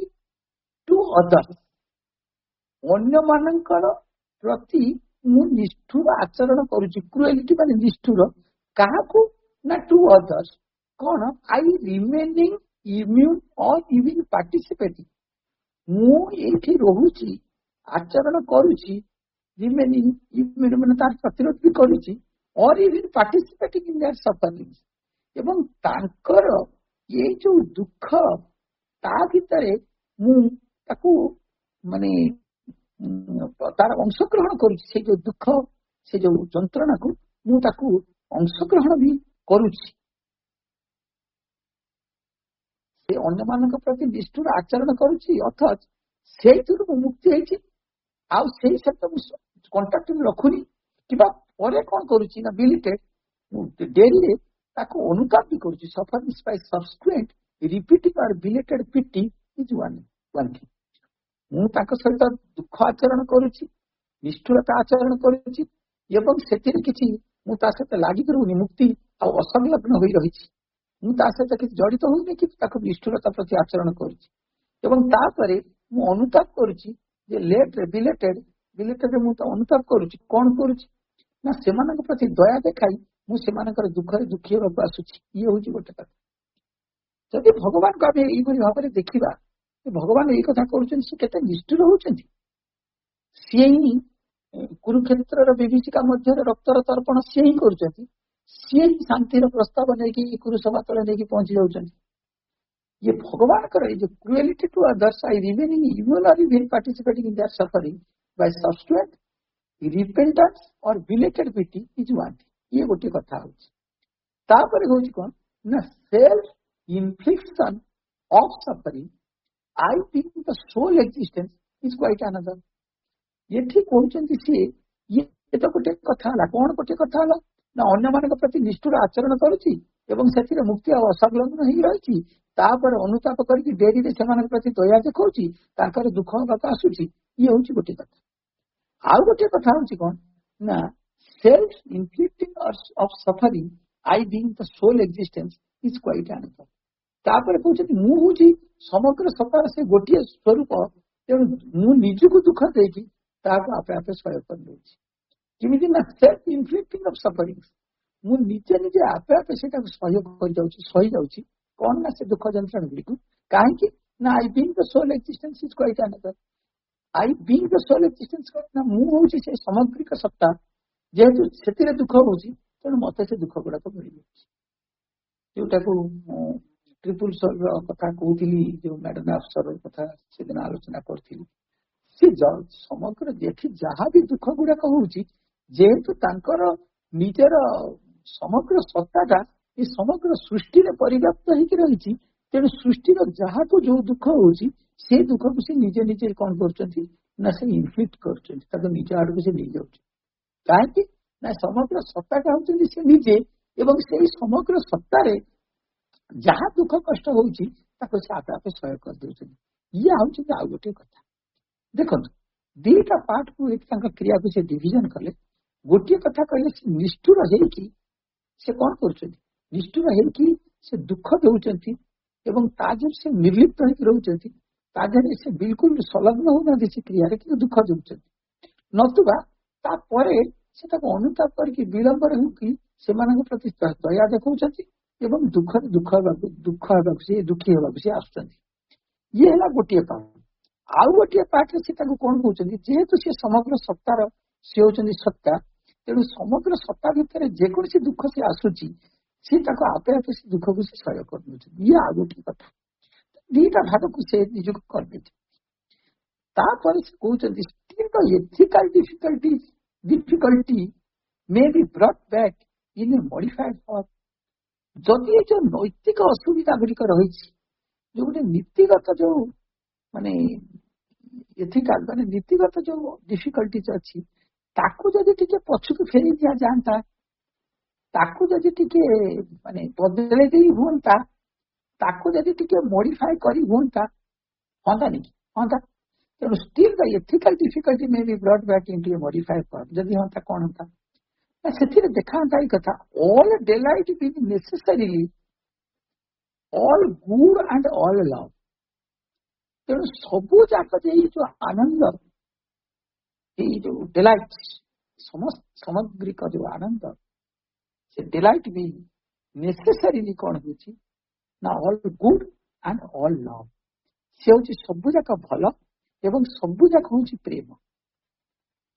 ଟୁ ଅଦର୍ସ, ଅନ୍ୟମାନଙ୍କର ପ୍ରତି ମୁଁ ନିଷ୍ଠୁର ଆଚରଣ କରୁଛି, କ୍ରୁଏଲିଟି ମାନେ ନିଷ୍ଠୁର କାହାକୁ ନା ଟୁ ଅଦର୍ସ, କଣ I remaining immune or even participating, ମୁଁ ଏଇଠି ରହୁଛି ଆଚରଣ କରୁଛି, ରିମେନିଂ ଇମ୍ୟୁନ୍ ମାନେ ତାର ପ୍ରତିରୋଧ ବି କରୁଛି, ଅର୍ even participating in their suffering, ଏବଂ ତାଙ୍କର ଏଇ ଯୋଉ ଦୁଃଖ ତା ଭିତରେ ମୁଁ ତାକୁ ମାନେ ତାର ଅଂଶଗ୍ରହଣ କରୁଛି, ସେ ଯୋଉ ଦୁଃଖ ସେ ଯୋଉ ଯନ୍ତ୍ରଣାକୁ ମୁଁ ତାକୁ ଅଂଶଗ୍ରହଣ ବି କରୁଛି। ସେ ଅନ୍ୟମାନଙ୍କ ପ୍ରତି ନିଷ୍ଠୁର ଆଚରଣ କରୁଛି, ଅଥଚ ସେଇଥିରୁ ମୁଁ ମୁକ୍ତି ହେଇଛି, ଆଉ ସେଇ ସହିତ ମୁଁ କଣ୍ଟାକ୍ଟ ରଖୁନି, କିମ୍ବା ପରେ କଣ କରୁଛି ନା ବିଲିଟେଡ୍ ମୁଁ ଡେରିରେ ତାକୁ ଅନୁତାପ ବି କରୁଛି। Suffering by subsequent repeating or belated pity is one thing. ମୁଁ ତାଙ୍କ ସହିତ ଦୁଃଖ ଆଚରଣ କରୁଛି, ନିଷ୍ଠୁରତା ଆଚରଣ କରୁଛି, ଏବଂ ସେଥିରେ କିଛି ମୁଁ ତା ସହିତ ଲାଗିକି ରହୁନି, ମୁକ୍ତି ଆଉ ଅସଂଲଗ୍ନ ହୋଇ ରହିଛି, ମୁଁ ତା ସହିତ କିଛି ଜଡିତ ହଉନି, କିନ୍ତୁ ତାକୁ ନିଷ୍ଠୁରତା ପ୍ରତି ଆଚରଣ କରୁଛି। ଏବଂ ତାପରେ ମୁଁ ଅନୁତାପ କରୁଛି ଯେ ବିଲେଟେଡ୍ ମୁଁ ତ ଅନୁତାପ କରୁଛି, କଣ କରୁଛି ନା ସେମାନଙ୍କ ପ୍ରତି ଦୟା ଦେଖାଇ ମୁଁ ସେମାନଙ୍କର ଦୁଃଖରେ ଦୁଃଖୀ ହେବାକୁ ଆସୁଛି। ଇଏ ହଉଛି ଗୋଟେ କଥା। ଯଦି ଭଗବାନଙ୍କୁ ଆମେ ଏଇଭଳି ଭାବରେ ଦେଖିବା, ଭଗବାନ ଏଇ କଥା କରୁଛନ୍ତି, ସେ କେତେ ନିଷ୍ଠୁର ହଉଛନ୍ତି। ସିଏ ହିଁ କୁରୁକ୍ଷେତ୍ରର ବିଭୀଷିକା ମଧ୍ୟରେ ରକ୍ତର ତର୍ପଣ ସିଏ ହିଁ କରୁଛନ୍ତି, ସିଏ ହିଁ ଶାନ୍ତିର ପ୍ରସ୍ତାବ ନେଇକି କୁରୁସଭା ତଳେ ନେଇକି ପହଞ୍ଚି ଯାଉଛନ୍ତି। ଇଏ ଭଗବାନଙ୍କର ଏଇ ଯୋଉ cruelty to others I remaining immune or even participating in their suffering by subsequent repentance or belated pity is one thing. ଇଏ ଗୋଟିଏ କଥା ହଉଛି। ତାପରେ ହଉଛି କଣ ନା self infliction of suffering I think the soul existence is quite another. ଏଠି କହୁଛନ୍ତି ସିଏ ଇଏ ତ ଗୋଟେ କଥା ହେଲା। କଣ ଗୋଟେ କଥା ହେଲା ନା ଅନ୍ୟମାନଙ୍କ ପ୍ରତି ନିଷ୍ଠୁର ଆଚରଣ କରୁଛି ଏବଂ ସେଥିରେ ମୁକ୍ତି ଆଉ ଅସଂଲଗ୍ନ ହେଇ ରହିଛି, ତାପରେ ଅନୁତାପ କରିକି ଡେରିରେ ସେମାନଙ୍କ ପ୍ରତି ଦୟା ଦେଖାଉଛି, ତାଙ୍କର ଦୁଃଖ ହବାକୁ ଆସୁଛି। ଇଏ ହଉଛି ଗୋଟେ କଥା। ଆଉ ଗୋଟେ କଥା ହଉଛି କଣ ନା self inflicting of suffering I being the soul existence is quite another. ତାପରେ କହୁଛନ୍ତି ମୁଁ ହଉଛି ସମଗ୍ର ସତ୍ତାର ସେ ଗୋଟିଏ ସ୍ୱରୂପ, ତେଣୁ ମୁଁ ନିଜକୁ ଦୁଃଖ ଦେଇକି ତାହାକୁ ଆପେ ଆପେ ସହ୍ୟ କରିଦେଉଛି। କେମିତି ନା ସେଲ୍ଫ ଇନଫ୍ଲିକ୍ଟିଂ ଅଫ୍ ସଫରିଂ, ମୁଁ ନିଜେ ନିଜେ ଆପେ ଆପେ ସେଟାକୁ ସହ୍ୟ କରିଯାଉଛି, ସହିଯାଉଛି। କଣ ନା ସେ ଦୁଃଖ ଯନ୍ତ୍ରଣା ଗୁଡ଼ିକୁ, କାହିଁକି ନା I being the soul existence is quite another. I being the soul existence ନା ମୁଁ ହଉଛି ସେ ସାମଗ୍ରିକ ସତ୍ତା, ଯେହେତୁ ସେଥିରେ ଦୁଃଖ ହଉଛି, ତେଣୁ ମତେ ସେ ଦୁଃଖ ଗୁଡାକ ମିଳିଯାଉଛି। ଯୋଉଟାକୁ ଟ୍ରିପୁଲ ସୋଲର କଥା କହୁଥିଲି, ଯୋଉ ମ୍ୟାଡମ୍ ଅଫସର କଥା ସେଦିନ ଆଲୋଚନା କରିଥିଲି, ସେ ସମଗ୍ର ଯେଠି ଯାହା ବି ଦୁଃଖ ଗୁଡାକ ହଉଛି, ଯେହେତୁ ତାଙ୍କର ନିଜର ସମଗ୍ର ସତ୍ତାଟା ଏ ସମଗ୍ର ସୃଷ୍ଟିରେ ପରିବ୍ୟାପ୍ତ ହେଇକି ରହିଛି, ତେଣୁ ସୃଷ୍ଟିର ଯାହାକୁ ଯୋଉ ଦୁଃଖ ହଉଛି ସେ ଦୁଃଖକୁ ସେ ନିଜେ ନିଜେ କଣ କରୁଛନ୍ତି ନା ସେ ଇନଫ୍ଲିକ୍ଟ କରୁଛନ୍ତି, ତାକୁ ନିଜ ଆଡକୁ ସେ ନେଇଯାଉଛି। କାହିଁକି ନା ସମଗ୍ର ସତ୍ତାଟା ହଉଛନ୍ତି ସେ ନିଜେ, ଏବଂ ସେଇ ସମଗ୍ର ସତ୍ତାରେ ଯାହା ଦୁଃଖ କଷ୍ଟ ହଉଛି ତାକୁ ସେ ଆପେ ଆପେ ସହ୍ୟ କରିଦଉଛନ୍ତି। ଇଏ ହଉଛନ୍ତି ଆଉ ଗୋଟେ କଥା। ଦେଖନ୍ତୁ ଦିଟା ପାର୍ଟକୁ ତାଙ୍କ କ୍ରିୟାକୁ ସେ ଡିଭିଜନ କଲେ। ଗୋଟିଏ କଥା କହିଲେ ସେ ନିଷ୍ଠୁର ହେଇକି ସେ କଣ କରୁଛନ୍ତି, ନିଷ୍ଠୁର ହେଇକି ସେ ଦୁଃଖ ଦେଉଛନ୍ତି ଏବଂ ତା ଯୋଉ ସେ ନିର୍ଲିପ୍ତ ହେଇକି ରହୁଛନ୍ତି, ତା ଦେହରେ ସେ ବିଲକୁଲ ସଂଲଗ୍ନ ହଉନାହାନ୍ତି ସେ କ୍ରିୟାରେ, କିନ୍ତୁ ଦୁଃଖ ଦେଉଛନ୍ତି। ନତୁବା ତାପରେ ସେ ତାକୁ ଅନୁତାପ କରିକି ବିଳମ୍ବରେ ହେଇକି ସେମାନଙ୍କ ପ୍ରତି ଦୟା ଦେଖାଉଛନ୍ତି ଏବଂ ଦୁଃଖୀ ହେବାକୁ ସେ ଆସୁଛନ୍ତି। ଇଏ ହେଲା ଗୋଟିଏ ପାର୍ଟ। ଆଉ ଗୋଟିଏ ପାର୍ଟରେ ସେ ତାଙ୍କୁ କଣ କହୁଛନ୍ତି, ଯେହେତୁ ସେ ସମଗ୍ର ସତ୍ତାର ସେ ହଉଛନ୍ତି ସତ୍ତା, ତେଣୁ ସମଗ୍ର ସତ୍ତା ଭିତରେ ଯେକୌଣସି ଦୁଃଖ ସେ ଆସୁଛି, ସେ ତାକୁ ଆପେ ଆପେ ସେ ଦୁଃଖକୁ ସେ ସହ୍ୟ କରିଦେଉଛନ୍ତି। ଇଏ ଆଉ ଗୋଟିଏ କଥା। ଦିଟା ଭାଗକୁ ସେ ନିଜକୁ କରିଦେଇଛନ୍ତି। ତାପରେ ସେ କହୁଛନ୍ତି still the ethical difficulty may be brought back in a modified form। ଯଦି ଏ ଯୋଉ ନୈତିକ ଅସୁବିଧା ଗୁଡ଼ିକ ରହିଛି, ଯୋଉ ଗୋଟେ ନୀତିଗତ ଯୋଉ ମାନେ ଏଥିକାଲ ମାନେ ନୀତିଗତ ଯୋଉ ଡିଫିକଲ୍ଟିଜ ଅଛି, ତାକୁ ଯଦି ଟିକେ ପଛକୁ ଫେରି ଦିଆଯାଆନ୍ତା, ତାକୁ ଯଦି ଟିକେ ମାନେ ବଦଳେଇ ଦେଇ ହୁଅନ୍ତା, ତାକୁ ଯଦି ଟିକେ ମୋଡିଫାଏ କରି ହୁଅନ୍ତା, ହନ୍ତାନି କି? ହନ୍ତା। ତେଣୁ still the ethical difficulty may be brought back into a modified form। ଯଦି ହନ୍ତା କଣ ହନ୍ତା ନା ସେଥିରେ ଦେଖାନ୍ତା ଏଇ କଥା, all delight being necessarily all good and all love। ତେଣୁ ସବୁ ଯାକ ଯେ ଏଇ ଯୋଉ ଆନନ୍ଦ, ଏଇ ଯୋଉ ଡେଲାଇଟ ସାମଗ୍ରିକ ଯୋଉ ଆନନ୍ଦ, ସେ ଡେଲାଇଟ ବି ନେସେସାରିଲି କଣ ହଉଛି ନା all good and all love. ସେ ହଉଛି ସବୁ ଯାକ ଭଲ ଏବଂ ସବୁ ଯାକ ହଉଛି ପ୍ରେମ।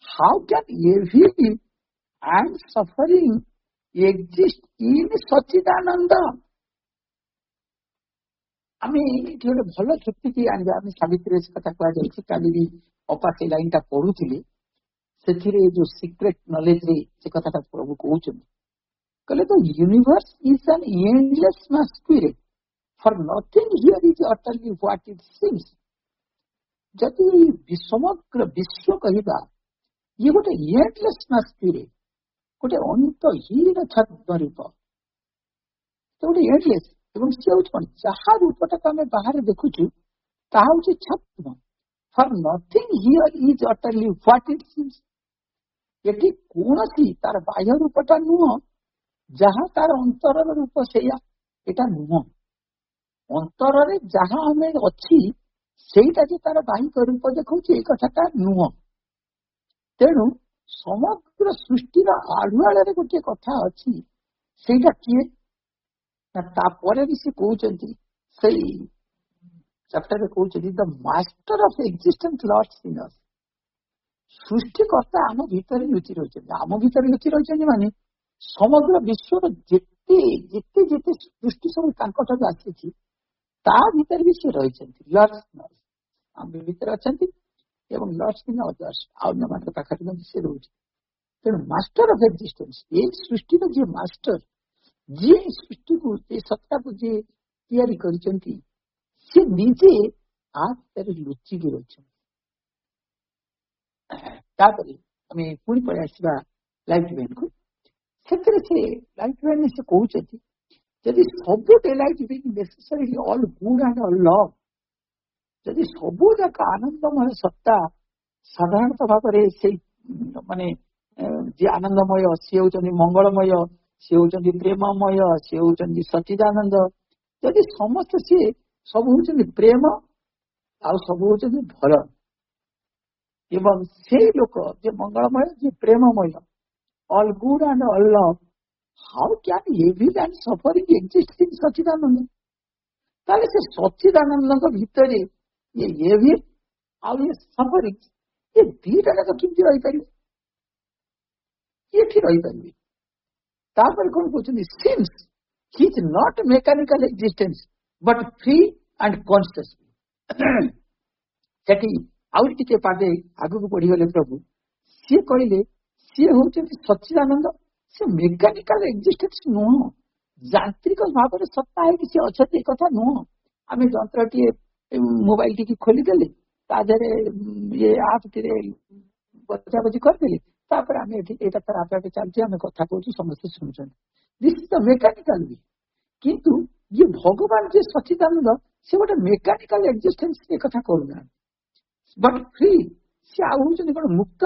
How can evil and suffering exist in Sachchidananda? ଆମେ ଏଠି ଗୋଟେ ଭଲ ଯୁକ୍ତିଟି ଆଣିବା। ଆମେ ସାବିତ୍ରୀ ସେ କଥା କୁହାଯାଇଛି, କାଲି ବି ଅପା ସେ ଲାଇନ ଟା ପଢୁଥିଲି, ସେଥିରେ ଯୋଉ ସିକ୍ରେଟ ନଲେଜରେ ସେ କଥାଟା ପ୍ରଭୁ କହୁଛନ୍ତି, କହିଲେ the universe is an endless masquerade for nothing here is utterly what it seems. ଯଦି ସମଗ୍ର ବିଶ୍ୱ କହିବା ଇଏ ଗୋଟେ ଏଣ୍ଡଲେସ୍ ମାସ୍କୁଇରେଟ୍, ଗୋଟେ ଅନ୍ତହୀନ ଛଦ୍ମ ରୂପ, ଗୋଟେ ଏଣ୍ଡଲେସ୍, ଏବଂ ସେ ହଉଛି କଣ, ଯାହା ରୂପଟାକୁ ଆମେ ବାହାରେ ଦେଖୁଛୁ ତାହା ହଉଛି ଛଦ୍ମ। For nothing here is utterly what it seems. ଏଠି କୌଣସି ତାର ବାହ୍ୟ ରୂପଟା ନୁହଁ, ଯାହା ତାର ଅନ୍ତରର ରୂପ ସେଇଆ ଏଟା ନୁହଁ। ଅନ୍ତରରେ ଯାହା ଆମେ ଅଛି ସେଇଟା ଯେ ତାର ବାହିକ ରୂପ ଦେଖଉଛି ଏଇ କଥାଟା ନୁହଁ। ତେଣୁ ସମଗ୍ର ସୃଷ୍ଟିର ଆଢୁଆଳରେ ଗୋଟିଏ କଥା ଅଛି, ସେଇଟା କିଏ ନା ତାପରେ ବି ସେ କହୁଛନ୍ତି, ସେଇ ଚାପ୍ଟରରେ କହୁଛନ୍ତି the master of existence lords in us. ସୃଷ୍ଟିକର୍ତ୍ତା ଆମ ଭିତରେ ଲୁଚି ରହିଛନ୍ତି। ଆମ ଭିତରେ ଲୁଚି ରହିଛନ୍ତି ମାନେ ସମଗ୍ର ବିଶ୍ୱର ଯେତେ ଯେତେ ଯେତେ ସୃଷ୍ଟି ସବୁ ତାଙ୍କଠାରୁ ଆସିଛି ତା ଭିତରେ ବି ସେ ରହିଛନ୍ତି। ଲର୍ଡସ୍ ଇନ୍ ଅସ୍, ଆମ ଭିତରେ ଅଛନ୍ତି ଏବଂ ଲର୍ଡସ୍ ଇନ୍ ଅଦର୍ସ, ଆଉ ଅନ୍ୟମାନଙ୍କ ପାଖରେ ମଧ୍ୟ ସେ ରହୁଛି। ତେଣୁ ମାଷ୍ଟର ଅଫ ଏକ୍ଜିଷ୍ଟେନ୍ସ, ଏଇ ସୃଷ୍ଟିର ଯିଏ ମାଷ୍ଟର, ଯିଏ ସୃଷ୍ଟିକୁ ଏ ସତ୍ତାକୁ ଯିଏ ତିଆରି କରିଛନ୍ତି, ସେ ନିଜେ ଆ ଭିତରେ ଲୁଚିକି ରହିଛନ୍ତି। ତାପରେ ଆମେ ପୁଣି ପଳେଇ ଆସିବା ଲାଇଫ ଡିଭାଇନକୁ। ସେଥିରେ ସେ ଲାଇଫ ଡିଭାଇନ ସେ କହୁଛନ୍ତି, ଯଦି ସବୁ delight being necessarily all good and all love, ଯଦି ସବୁ ଯାକ ଆନନ୍ଦମୟ ସତ୍ତା ସାଧାରଣତଃ ଭାବରେ ସେଇ ମାନେ ଯିଏ ଆନନ୍ଦମୟ ସିଏ ହଉଛନ୍ତି ମଙ୍ଗଳମୟ, ସିଏ ହଉଛନ୍ତି ପ୍ରେମମୟ, ସିଏ ହଉଛନ୍ତି ସଚିଦାନନ୍ଦ, ଯଦି ସମସ୍ତେ ସିଏ ସବୁ ହଉଛନ୍ତି ପ୍ରେମ ଆଉ ସବୁ ହଉଛନ୍ତି ଭଲ, ଏବଂ ସେଇ ଲୋକ ଯେ ମଙ୍ଗଳମୟ, ଯେ ପ୍ରେମମୟ, all good and all love, how can evil and suffering exist in Sachchidananda? ତାହେଲେ ସେ ସଚିଦାନନ୍ଦଙ୍କ ଭିତରେ ଇଏ ଏଭିଲ୍ ଆଉ ଇଏ ସଫରିଂ, ଏ ଦିଟା ଯାକ କେମିତି ରହିପାରିବେ? ଏଠି ରହିପାରିବେ। ତାପରେ କଣ କହୁଛନ୍ତି, since Hi is not mechanical existence but free and conscious. ସେଠି ଆହୁରି ଟିକେ ପାଦେ ଆଗକୁ ବଢିଗଲେ ପ୍ରଭୁ, ସିଏ କହିଲେ ସିଏ ହଉଛନ୍ତି ସଚ୍ଚିଦାନନ୍ଦ, ସେ ମେକାନିକାଲ ଏକ୍ଜିଷ୍ଟେନ୍ସ ନୁହଁ, ଯାନ୍ତ୍ରିକ ଭାବରେ ସତ୍ତା ହେଇକି ସେ ଅଛନ୍ତି ଏ କଥା ନୁହଁ। ଆମେ ଯନ୍ତ୍ରଟିଏ ମୋବାଇଲ ଟିକେ ଖୋଲିଦେଲେ, ତା ଦେହରେ ଇଏ ଆପ୍ ଟିରେ ବଜାବଜି କରିଦେଲେ, ତାପରେ ଆମେ ଏଠି ଏଇଟା ତାର ଆପେ ଆପେ ଚାଲିଛି, ଆମେ କଥା କହୁଛୁ, ସମସ୍ତେ ଶୁଣୁଛନ୍ତି। This is the mechanical we. କିନ୍ତୁ ଇଏ ଭଗବାନ ଯିଏ ସଚ୍ଚିଦାନନ୍ଦ, ସେ ଗୋଟେ ମେକାନିକାଲ ଏକ୍ଜିଷ୍ଟେନ୍ସ ଏ କଥା କରୁନାହାନ୍ତି, ବଟ୍ ଫ୍ରି। ସେ ଆଉ ହଉଛନ୍ତି କଣ, ମୁକ୍ତ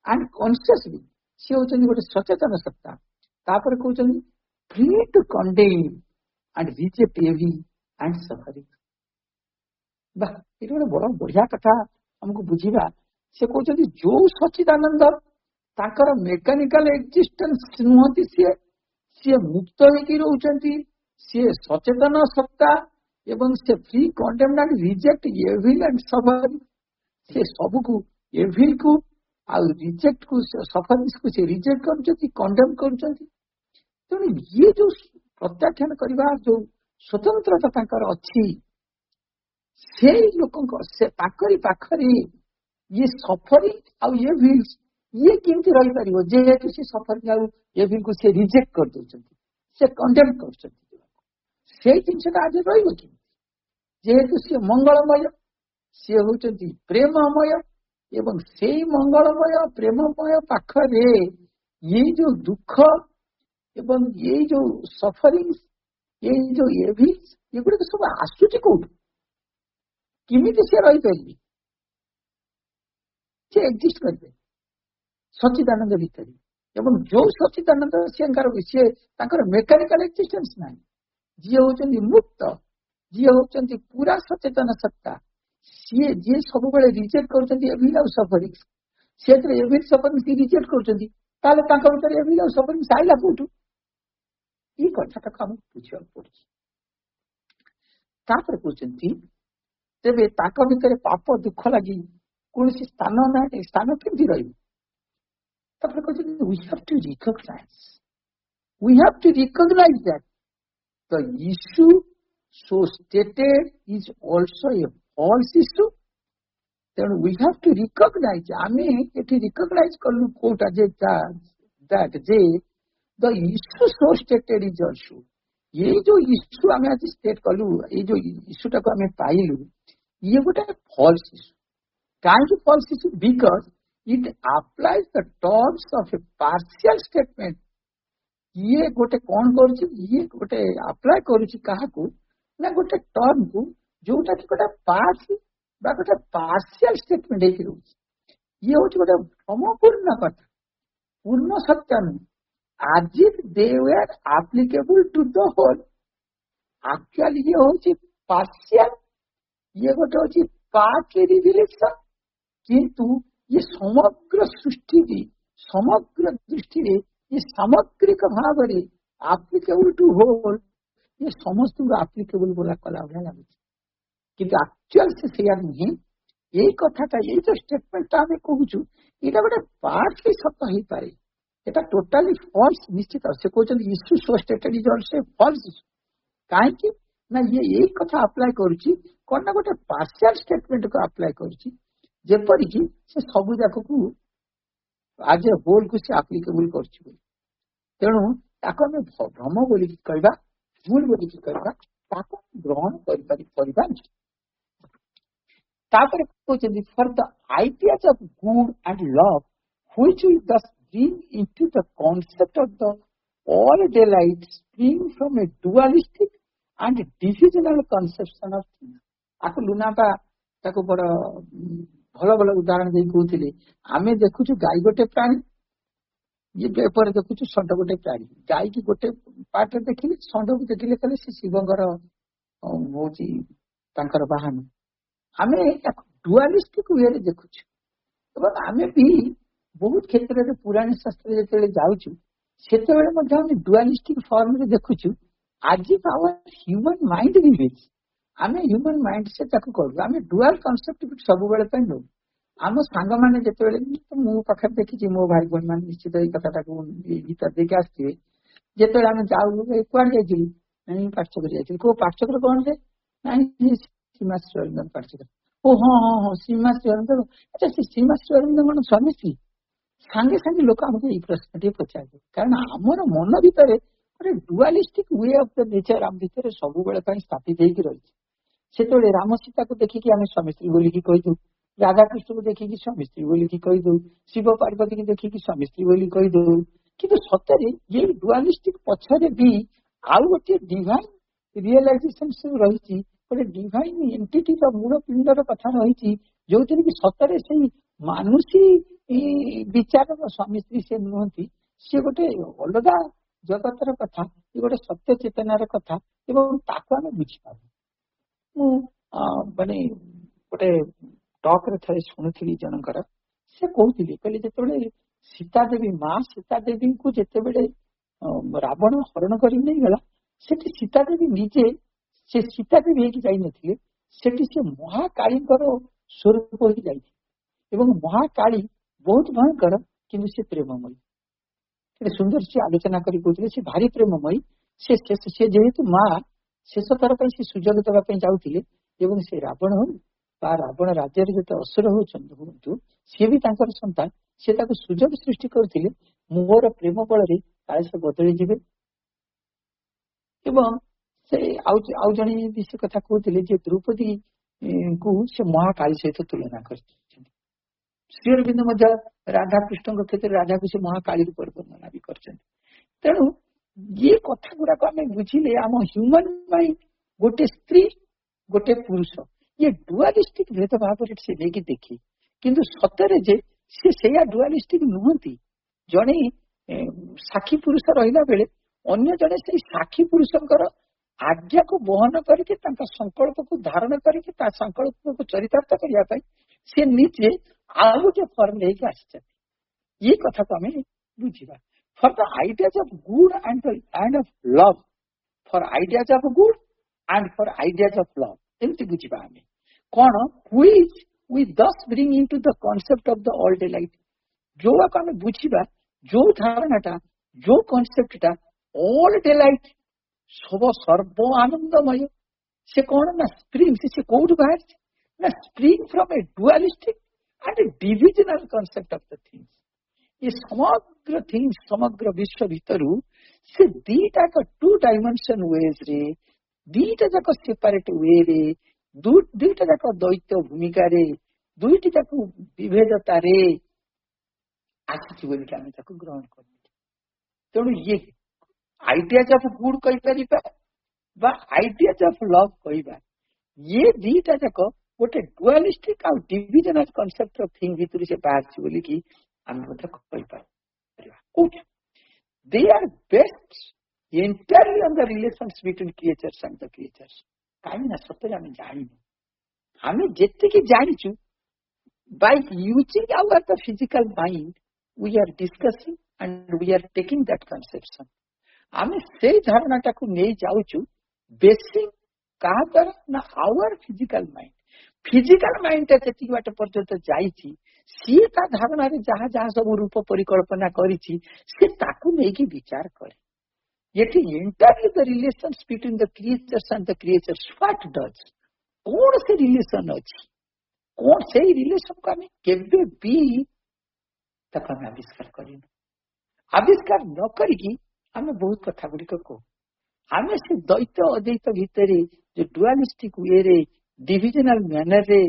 ଆଣ୍ଡ କନସିୟସ୍ ବି, ସେ ହଉଛନ୍ତି ଗୋଟେ ସଚେତନ ସତ୍ତା। ତାପରେ କହୁଛନ୍ତି free to condemn and reject evil and suffering. ବା, ଏଇଟା ଗୋଟେ ବଡ ବଢିଆ କଥା ଆମକୁ ବୁଝିବା। ସେ କହୁଛନ୍ତି ଯୋଉ ସଚ୍ଚିଦାନନ୍ଦ ତାଙ୍କର ମେକାନିକାଲ ଏକ୍ଜିଷ୍ଟେନ୍ସ ନୁହନ୍ତି, ସିଏ ମୁକ୍ତ ହେଇକି ରହୁଛନ୍ତି, ସିଏ ସଚେତନ ସତ୍ତା, ଏବଂ ସେ free condemned and reject evil and suffering. ସେ ସବୁକୁ, ଏଭିଲ୍ କୁ ଆଉ ରିଜେକ୍ଟ କୁ, ସଫରିଂ କୁ ସେ ରିଜେକ୍ଟ କରୁଛନ୍ତି, କଣ୍ଡେମ୍ କରୁଛନ୍ତି। ତେଣୁ ଇଏ ଯୋଉ ପ୍ରତ୍ୟାଖ୍ୟାନ କରିବା ଯୋଉ ସ୍ୱତନ୍ତ୍ରତା ତାଙ୍କର ଅଛି, ସେଇ ଲୋକଙ୍କ ସେ ତାଙ୍କରି ପାଖରେ ଇଏ ସଫରିଂ ଆଉ ଏଭିଲ୍ ଇଏ କେମିତି ରହିପାରିବ? ଯେହେତୁ ସେ ସଫରିଂ ଆଉ ଏଭିଲ୍ କୁ ସେ ରିଜେକ୍ଟ କରିଦଉଛନ୍ତି, ସେ କଣ୍ଡେମ୍ କରୁଛନ୍ତି, ସେଇ ଜିନିଷଟା ଆଜି ରହିବ କେମିତି? ଯେହେତୁ ସିଏ ମଙ୍ଗଳମୟ, ସିଏ ହଉଛନ୍ତି ପ୍ରେମମୟ, ଏବଂ ସେଇ ମଙ୍ଗଳମୟ ପ୍ରେମମୟ ପାଖରେ ଏଇ ଯୋଉ ଦୁଃଖ ଏବଂ ଏଇ ଯୋଉ ସଫରିଂ, ଏଇ ଯୋଉ ଏଭିଲ୍, ଏଗୁଡିକ ସବୁ ଆସୁଛି କୋଉଠୁ? କେମିତି ସେ ରହିପାରିବେ? ସେ ଏକ୍ଜିଷ୍ଟ କରିବେ ସଚ୍ଚିଦାନନ୍ଦ ଭିତରେ। ଏବଂ ଯୋଉ ସଚ୍ଚିଦାନନ୍ଦ ସିଏ ତାଙ୍କର ମେକାନିକାଲ ଏକ୍ଜିଷ୍ଟେନ୍ସ ନାହିଁ, ଯିଏ ହଉଛନ୍ତି ମୁକ୍ତ, ଯିଏ ହଉଛନ୍ତି ପୁରା ସଚେତନ ସତ୍ତା, ଯିଏ ସବୁବେଳେ ରିଜେକ୍ଟ କରୁଛନ୍ତି ଏଭିଲ୍ ଆଉ ସଫରିଂ, ସେଥିରେ ଏଭିଲ ସଫରିଂ ରିଜେକ୍ଟ କରୁଛନ୍ତି, ତାହେଲେ ତାଙ୍କ ଭିତରେ ଏଭିଲ ଆଉ ସଫରିଂ ଆଇଲା କୋଉଠୁ? ଏଇ କଥାଟାକୁ ଆମକୁ ବୁଝିବାକୁ ପଡୁଛି। ତାପରେ କହୁଛନ୍ତି ତେବେ ତାଙ୍କ ଭିତରେ ପାପ ଦୁଃଖ ଲାଗି କୌଣସି ସ୍ଥାନ କେମିତି ରହିବ? ତାପରେ କହୁଛନ୍ତି we have to recognize that the issue so stated is also a false issue. ତେଣୁ we have to recognize, ଆମେ ଏଠି recognize କଲୁ କୋଉଟା ଯେ that ଯେ the issue so stated is also, ଏଇ ଯୋଉ ଇସ୍ୟୁ ଆମେ ଆଜି ଷ୍ଟେଟ୍ କଲୁ, ଏଇ ଯୋଉ ଇସ୍ୟୁଟାକୁ ଆମେ ପାଇଲୁ, ଇଏ ଗୋଟେ ଫଲ୍ସ ଇସ୍ୟୁ। କାହିଁକି false issue? Because it applies the terms of a partial statement. ଇଏ ଗୋଟେ କଣ କରୁଛି, ଇଏ ଗୋଟେ ଆପ୍ଲାଏ କରୁଛି କାହାକୁ ନା ଗୋଟେ ଟର୍ମକୁ ଯୋଉଟା କି ଗୋଟେ ପାର୍ଟ ବା ଗୋଟେ ପାର୍ସିଆଲ ଷ୍ଟେଟମେଣ୍ଟ ହେଇକି ରହୁଛି। ଇଏ ହଉଛି ଗୋଟେ ସମ୍ପୂର୍ଣ୍ଣ କଥା, ପୂର୍ଣ୍ଣ ସତ୍ୟ ନୁହେଁ। as if they were applicable to the whole. Actually ये होची partial, ये गोटे होची partly revelation, किंतु ये समग्र सृष्टि की समग्र दृष्टि रे ये सामग्रिक भाव रे applicable to whole, ये समस्त applicable बोला कला भला लाଗୁଛି, किंतु actual से सेया नहीं। यही कथाटा, यही जो स्टेटमेंट आमे कहूछु, एटा गोटे partly सत्य ही पारे, এটা ଟୋଟାଲି ଫଲ୍ସ ନିଶ୍ଚିତ। ସେ କହୁଛନ୍ତି issue so stated is also false issue. କାହିଁକି ନା ଇଏ ଏଇ କଥା ଆପ୍ଲାଏ କରୁଛି କଣ ନା ଗୋଟେ ପାର୍ସିଆଲ ଷ୍ଟେଟମେଣ୍ଟକୁ ଆପ୍ଲାଏ କରୁଛି, ଯେପରିକି ସେ ସବୁ ଯାକକୁ ଆଜ ଏ ହୋଲ କୁ ସେ ଆପ୍ଲିକେବୁଲ କରୁଛି ବୋଲି। ତେଣୁ ତାକୁ ଆମେ ଭ୍ରମ ବୋଲିକି କହିବା, ଭୁଲ ବୋଲିକି କହିବା, ତାକୁ ଗ୍ରହଣ କରିବା ନାହିଁ। ତାପରେ କହୁଛନ୍ତି for the ideas of good and love which will thus bring into the concept of the all daylight spring from a dualistic and divisional conception of things. आको लुनापा ताको बड़ भल भल उदाहरण दे कहउथिले, आमे देखुछु गाय गोटे प्राणी, ये पेपर देखुछु षंड गोटे प्राणी। गाय की गोटे पार्ट देखिले, षंड को देखिले कहले से शिवंकर होची तांकर वाहन। आमे डुअलिस्टिक वे रे देखुछु, एवं आमे भी बहुत क्षेत्र में पुराणी शास्त्र जो जाऊँ से डुअलिस्टिक फॉर्म रे देखुछु। आज आवर ह्यूमन माइंड रिवेज, आम ह्यूमन माइंड से करूँ, आम डुअल कनसेप्ट सब बेले नो। आम सांग मैंने जो मो पाखे देखी मो भाई बहन मैंने निश्चित ये कथा भीतर देखिए आसवे, जो आम जाऊ कड़े जाइए पाठचक्र जाइए, कौ पाठचक्र कौन से ना सीमा श्री अरविंद पाठचक्र। ओ हाँ हाँ हाँ सीमा श्री अरविंद। अच्छा से सीमा श्री अरविंद कौन स्वामी श्री? सांगे सांगे लोक आमको ये प्रश्न टे पचारे, कारण आमर मन भितर गोटे dualistic way of the nature आम भितर सब बेले स्थापित होगी रही। से राम सीता को देखिकी आम स्वामी स्त्री बोलिकी कहीदू, राधा कृष्ण को देखिकी स्वामी स्त्री बोलिकी कहीदू, शिव पार्वती को देखिकी स्वामी स्त्री बोली कहीदू। किंतु सतरे ये डुअलिस्टिक पछरे भी आउ गोटे डिवाइन रियलाइजेशन सब रही, गोटे डिवाइन एंटिटी मूल पिंडर कथा रही, जो थी कि सतरे से मानुषी विचार स्वामी स्त्री से नुहति, सी गोटे अलग जगतर कथा, ये गोटे सत्य चेतनार कथा, एवं ताको आम बुझीपार। माने गोटे टॉक रे थे शुणुली जनकर, से कहते कहले जिते सीता देवी माँ सीता देवी को जिते बड़े रावण हरण कर गला, सेठी सीता देवी निजे से सीता देवी होगी जाई नथिले, सेठी से महाकाली स्वरूप होगी जाई, एवं महाकाली बहुत भयंकर किंतु से प्रेममयी। सुंदर से आलोचना करी कहते से भारी प्रेममयी। से जेहेतु माँ शेष थर पर से सुजोग देवाई जाऊे, एवं से रावण हो रावण राज्य जो असुर हूँ सी भी संतान, से सुजोग सृष्टि करते मोर प्रेम बल काले से बदली जीवे। एवं से आउ जड़े भी से कथा कहते द्रौपदी को से महाकाली सहित तुलना कर। श्री अरविंद राधा कृष्ण क्षेत्र में राधा को से महाकाली रूप वर्णना भी कर। तेणु ये कथा गुड़ाक आम बुझिले आम ह्यूमन माइंड गोटे स्त्री गोटे पुरुष ये डुअलिस्टिक भेदभाव से लेकिन देखी, किंतु सतरे जे से डुअलिस्टिक नुहति। जड़े साक्षी पुरुष रहा बेले अन्य जड़े से साक्षी पुरुषंकर ଆଜ୍ଞାକୁ ବହନ କରିକି ତାଙ୍କ ସଂକଳ୍ପକୁ ଧାରଣ କରିକି ତା ସଂକଳ୍ପକୁ ଚରିତାର୍ଥ କରିବା ପାଇଁ ସେ ନିଜେ ଆଉ ଗୋଟେ ଫର୍ମ ନେଇକି ଆସିଛନ୍ତି। ये कथा को हमें बुझा for the ideas of good end of love for ideas of good and for ideas of love एमती बुझा हमें कौन व्हिच वी दस bring into the concept of the all delight जो आम बुझा जो धारणाटा जो कॉन्सेप्टा ऑल डिलाइट सब सर्व आनंदमय से कौन ना स्प्रिंग से कौट बाहर ना spring from a dualistic and divisional concept of the things ये समग्र थिंग्स समग्र विश्व भितर से दीटा टू डायमेंशन वेज रे दीटा जाक सेपरेट वे रे दुईटा जाक द्वैत भूमिका रे दुईटी जाक विभेदता रे आसी बोलिक आम ग्रहण कर तेणु ये आइडियाज ऑफ गुड कहीपर आइडियाज ऑफ लव कह ये दीटा जाक गोटे डुअलिस्टिक आ डिविजनल कॉन्सेप्ट ऑफ थिंग भितर से बाहर बोलिकी they are based entirely on the relations between creatures and the creatures कहीं ना सत्य आम जानी आम जी जानी by using our the physical mind we are discussing and we are taking that conception आम से धारणाटा को नहीं जाऊँ बेसिंग कहा द्वारा ना our physical mind physical mind जी बाट पर्यंत जाइए सी ता धारणा जहाँ जहाँ सब रूप परिकल्पना करी विचार करे ये entirely the relations between the creatures and the creatures what does कौन से रिलेशन अच्छी कौन से रिलेशन को आम केबे भी तक आम आविष्कार कर आविष्कार न करी आम बहुत कथा गुड़िक कहू आम से द्वैत अद्वैत भितर जो डुअलिस्टिक वे रे डिविजनल मैनर रे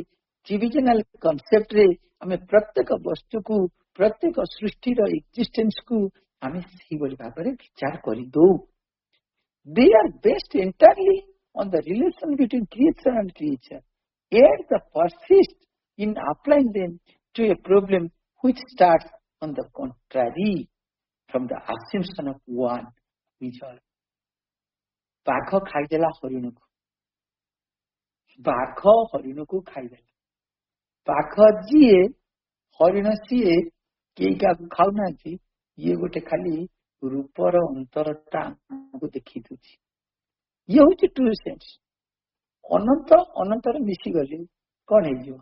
डिविजनल कॉन्सेप्ट रे हमें प्रत्येक वस्तु को प्रत्येक सृष्टि रो एक्जिस्टेंस को हमें सही बोली भाव में विचार कर दो they are based entirely on the relation between creature and creature at the persist in applying them to a problem which starts on the contrary from the assumption of one which all बाघ खाईदेला हरिण को बाघ हरिण को खाईदेला बाघ जीए हरिण CA कई क्या खाऊ ना ये गोटे खाली रूपर अंतरटा देखी दूची ये हूँ ट्रू सेंस अनंत अनंतर मिशीगले कौन है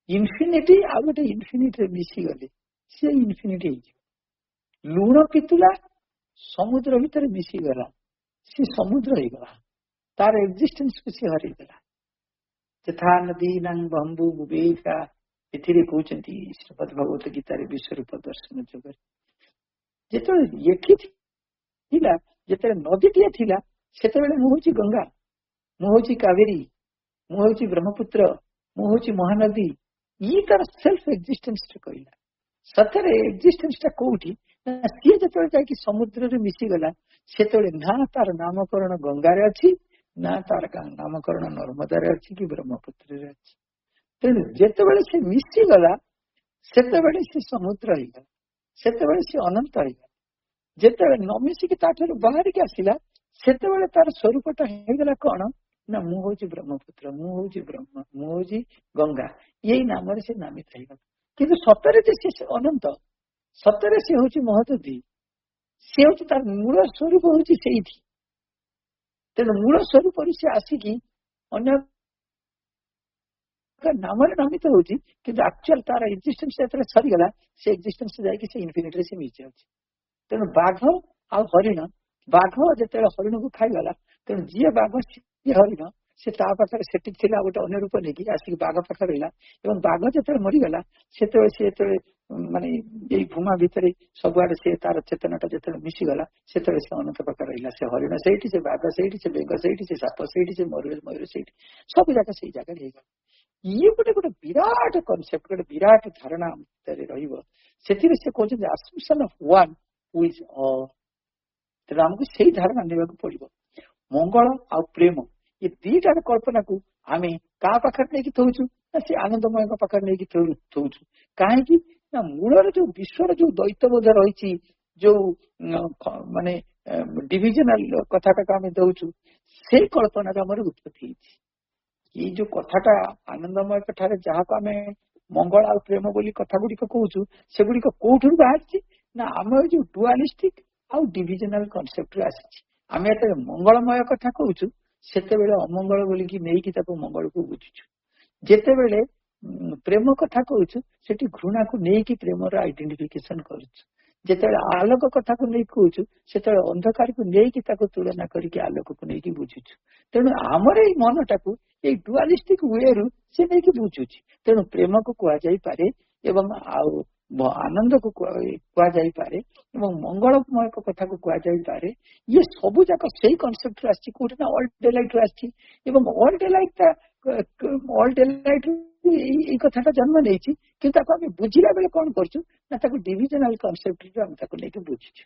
इनफिनिटी आ गोटे इनफिनिटी मिशीगले सी इनफिनिटी लुण पितुला समुद्र भितर मिशीगला सी समुद्र हो गला तार एक्जिस्टेंस को सी हरईदेला यथा नदी नांग बंबू बुबेका एथिरे कहते श्रीमद भगवत गीतार विश्वरूप दर्शन जगह जिते नदीटे थिला सेतेबेले मु होची गंगा मु होची कावेरी मु होची ब्रह्मपुत्र मु होची महानदी ये तार सेल्फ एक्जिस्टेंस कहला सतरे एक्जिस्टेंस टा कोठी सी जो जाकि समुद्र रे मिसी गला सेतेबेले ना तार नामकरण गंगारे अच्छी ना तार नामकरण नर्मदारे अच्छी कि ब्रह्मपुत्र रे अच्छी तेणु जितेबाला से मिसी गला सेतेबेले से समुद्र होगा सेतेबेले से अनंत होगा जिते न मिसिकी ताठू बाहर के आसला सेतेबेले तार स्वरूपटा होगला कौन ना मु हूँ ब्रह्मपुत्र मु हूँ ब्रह्म मु हूँ गंगा यही नाम से नामित होगा किंतु सतरे से अनंत सतरे से हूँ महदधी सी हूँ तार मूल स्वरूप हूँ से तेणु मूल स्वरूप से आसिकी अन्य नाम नामित हूँ कि एक्चुअल तार एक्जिस्टेंस सरीगला से एक्जिस्टेंस जाकि इनफिनिटी से मिल जाए तेणु बाघ आ हरिण बाघ जिते हरिण को खाईगला तेणु जी बाघ सी हरिण से पाखे सेटिक थिला गोटे अन्य रूप नहीं आसिक बाघ पाखे रहा बाघ जो मरीगला से माने यही भूमा भितर सबुआड़े से तार चेतनाटा जो मिशीगला से अनंत प्रकार रहा से हरिण से बाघ से बेग से साप से मयूर से सब जगह से जगह ये गोटे गोटे विराट कनसेप्ट गोटे विराट धारणा से कहते assumption of one who is all तेणु आमको से धारणा ने पड़ो मंगल आ प्रेम ये दीटार कल्पना को आम क्या पाखे नहीं थोचु ना से आनंदमय पाखे नहीं थोचु कहीं मूल जो विश्वर जो द्वैतबोध रही जो माने डिविजनल कथाटा आम दौचु से कल्पना आमर उत्पत्ति ये जो कथाटा आनंदमय कथार जहाँ को आम मंगल आ प्रेम बोली कथा गुड़िक कहूँ से गुड़िक कौटू बाहर ना आम जो डुआलिस्टिक आउ डिविजनल कनसेप्ट आसी आम ये मंगलमय कथा कहूँ से अमंगल बोलिकी नहीं मंगल को बुझुचु जेते बेले प्रेम कथा कहूँ से घृणा को लेकिन प्रेम आइडेंटिफिकेशन करुचु जिते आलोक कथा को नहीं कहूँ से अंधकार को लेकिन तुलना करके आलोक को लेकिन बुझुचु तेणु आमर ये मनटा को ये डुआलिस्टिक वे रु से नहीं बुझुची तेणु प्रेम को कहुपे एवं आनंद को कहुपे मंगलमय कथा को कहुपे ये सबू जाक से कनसेप्ट आसना all delight all delight all delight ये कथाटा जन्म नहीं कि बुझला बेले कौन कर डिविजनल कनसेप्ट लेकिन बुझुचु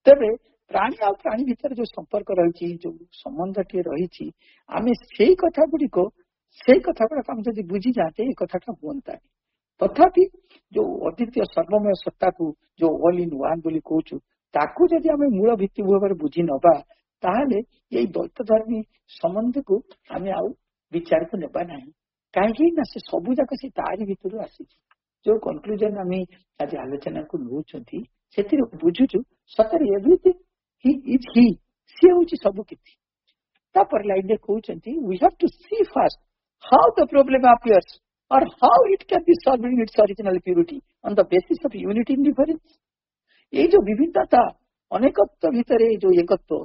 तेरे प्राणी आ प्राणी भितर जो संपर्क रही जो संबंध टी रही आम से कथा गुड़िक से कथा गुड़ाक आम जब बुझी जाते ये कथाटा हमें तथापि जो अद्वितीय सर्वमय सत्ता को जो ऑल इन वन बोली कहूँ ताकू जदि आम मूल भित्ति भाव बुझी नवा ताहले ये द्वैत धर्मी संबंध को आम आउ विचार को नेबा ना कहीं से सबू जाक से तारी भितर आसी जो कनक्लूजन आम आज आलोचना को नौकरी से बुझुचु सतरे एवरीथिंग ही इज ही सी हूँ सब किसी तापर लाइन रे कहते we have to see first how the problem appears or how it can be solved in its original purity on the basis of unity in difference. ये जो विभिन्नता अनेकत्व भितरे जो एकत्व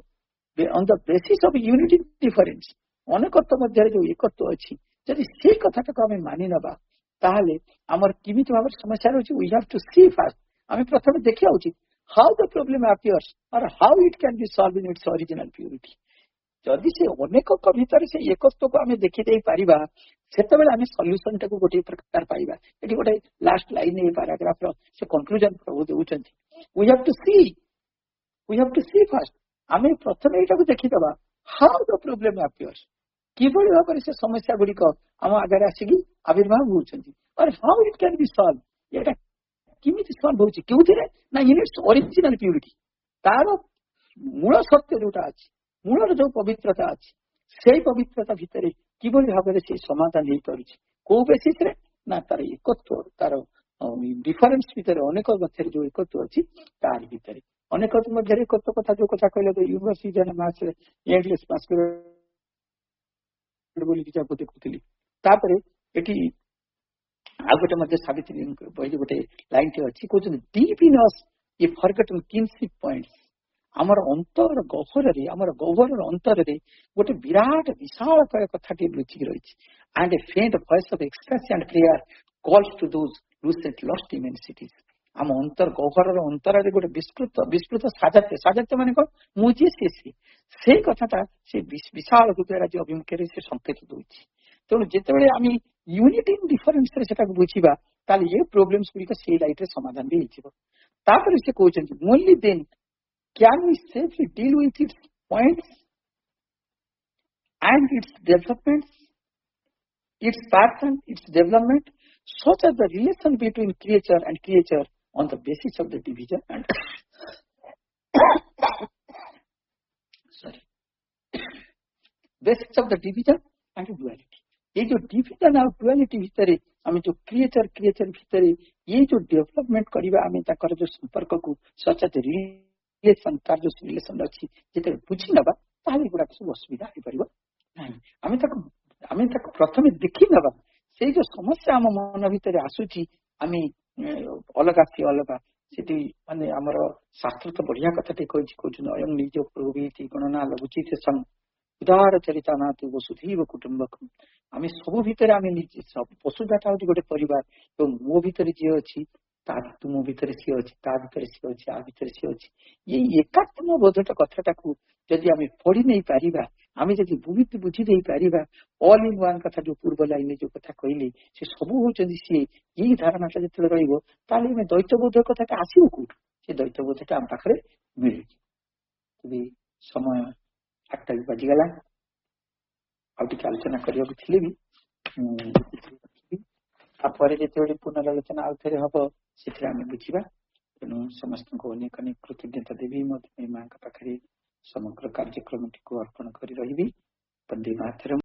on the basis of unity in difference अनेकत्व मध्य जो एकत्व अच्छी जदि से कथाटा को आम मानि नबा ताहले आमर किमित भाव समस्या रही we have to see first आम प्रथम देखिया उचित how the problem appears or how it can be solve in its original purity जदि से अनेक भितर से एकत्व को आम देखी पारिबा सेते आम सल्यूशन टाक गोटे प्रकार पाइबा ये गोटे लास्ट लाइन ये पैराग्राफ से कंक्लूजन प्रभु देउछन we have to see first आम प्रथम यहाँ देखीदबा हाउ द प्रोब्लेम अपीयर्स किभली भाव से समस्या गुड़िक आम आगे आसिक आविर्भाव होती और how it can be solve ये किमिति सॉल्व होची केउथिरे ना इन इट्स ओरिजिनल प्यूरिटी तार मूल सत्य जोटा अछि मूलर जो पवित्रता अच्छी से पवित्रता भितर किभली भाव से समाधान हो पार कौ बेसिस ना तार एकत्व तार डिफरेन्स भितर अनेक मध्य जो एकत्व अच्छी तार भितर अनेक मध्य एकत्व कथा जो कथा कहले तो यूनिवर्सिटी जन मास इंग्लिश पास देखुली तापर एटी आ गोटे सावित्री बही गोटे लाइन टे अच्छी कहते डीप इन अस ये फॉरगेटन किनशिप पॉइंट्स आमर अंतर गहरे आमर गहर अंतर गोटे विराट विशालकाय कथाटी लुचिक रही and a faint voice of express and prayer calls to those lucent lost immensities आम अंतर गहर अंतर गोटे विस्तृत साजात्य माने कौन मुझे से कथाटा से विशाल हृदय अभिमुखे से संकेत दूसरी तेणु जिते आम यूनिटी इन डिफरेन्स बुझा ताल ये प्रोब्लेम्स गुड़िक से लाइट समाधान भी होपर से कहते only then can we safely deal with its points and its developments, its pattern, its development, such as the relation between creature and creature on the basis of the division and basis of the division and duality. ये जो division और duality भितर आम जो creature भितर ये जो development करवा आम जो संपर्क को सच एज रिलेशन तार जो रिलेशन अच्छी जिते बुझी नवा गुड़ाक सब असुविधा हो पार आम प्रथम देखी नवा से जो समस्या आम मन भितर आसूची आम अलग सी अलग से माने आमर शास्त्र तो बढ़िया कथा कहते अयं निज प्रभुति गणना लघुचित संग उदार चरिता नाथ वसुधैव कुटुंबकम आम सब भितर आम वसुधाटा हूँ गोटे परिवार मो भितर जी अच्छी तुम भितर सी अच्छी ता भितर सी अच्छी आ भितर सी अच्छी ये एकात्म बोधटा कथाटा को जदि आम पढ़ी नहीं पारिबा आम जदि बुझी नहीं पारिबा ऑल इन वन कथा जो पूर्व लाइन जो कथा कहले से सब होचंदी सी यही धारणाटा जो रहिबो ताले आम द्वैतबोध कथाटा आसीबो कोठु से द्वैतबोधटा आम पाखरे मिले तबे समय 8टा भी बाजिगला आउटे आलोचना करबा थिले भी तापर जिते पुनरालोचना आउ थे हम से बुझा ତେଣୁ ସମସ୍ତଙ୍କୁ ଅନେକ ଅନେକ କୃତଜ୍ଞତା ଦେବି। ମଧୁମୟୀ ମାଙ୍କ ପାଖରେ ସମଗ୍ର କାର୍ଯ୍ୟକ୍ରମଟିକୁ ଅର୍ପଣ କରି ରହିବି। ବନ୍ଦେ ମାତରମ୍।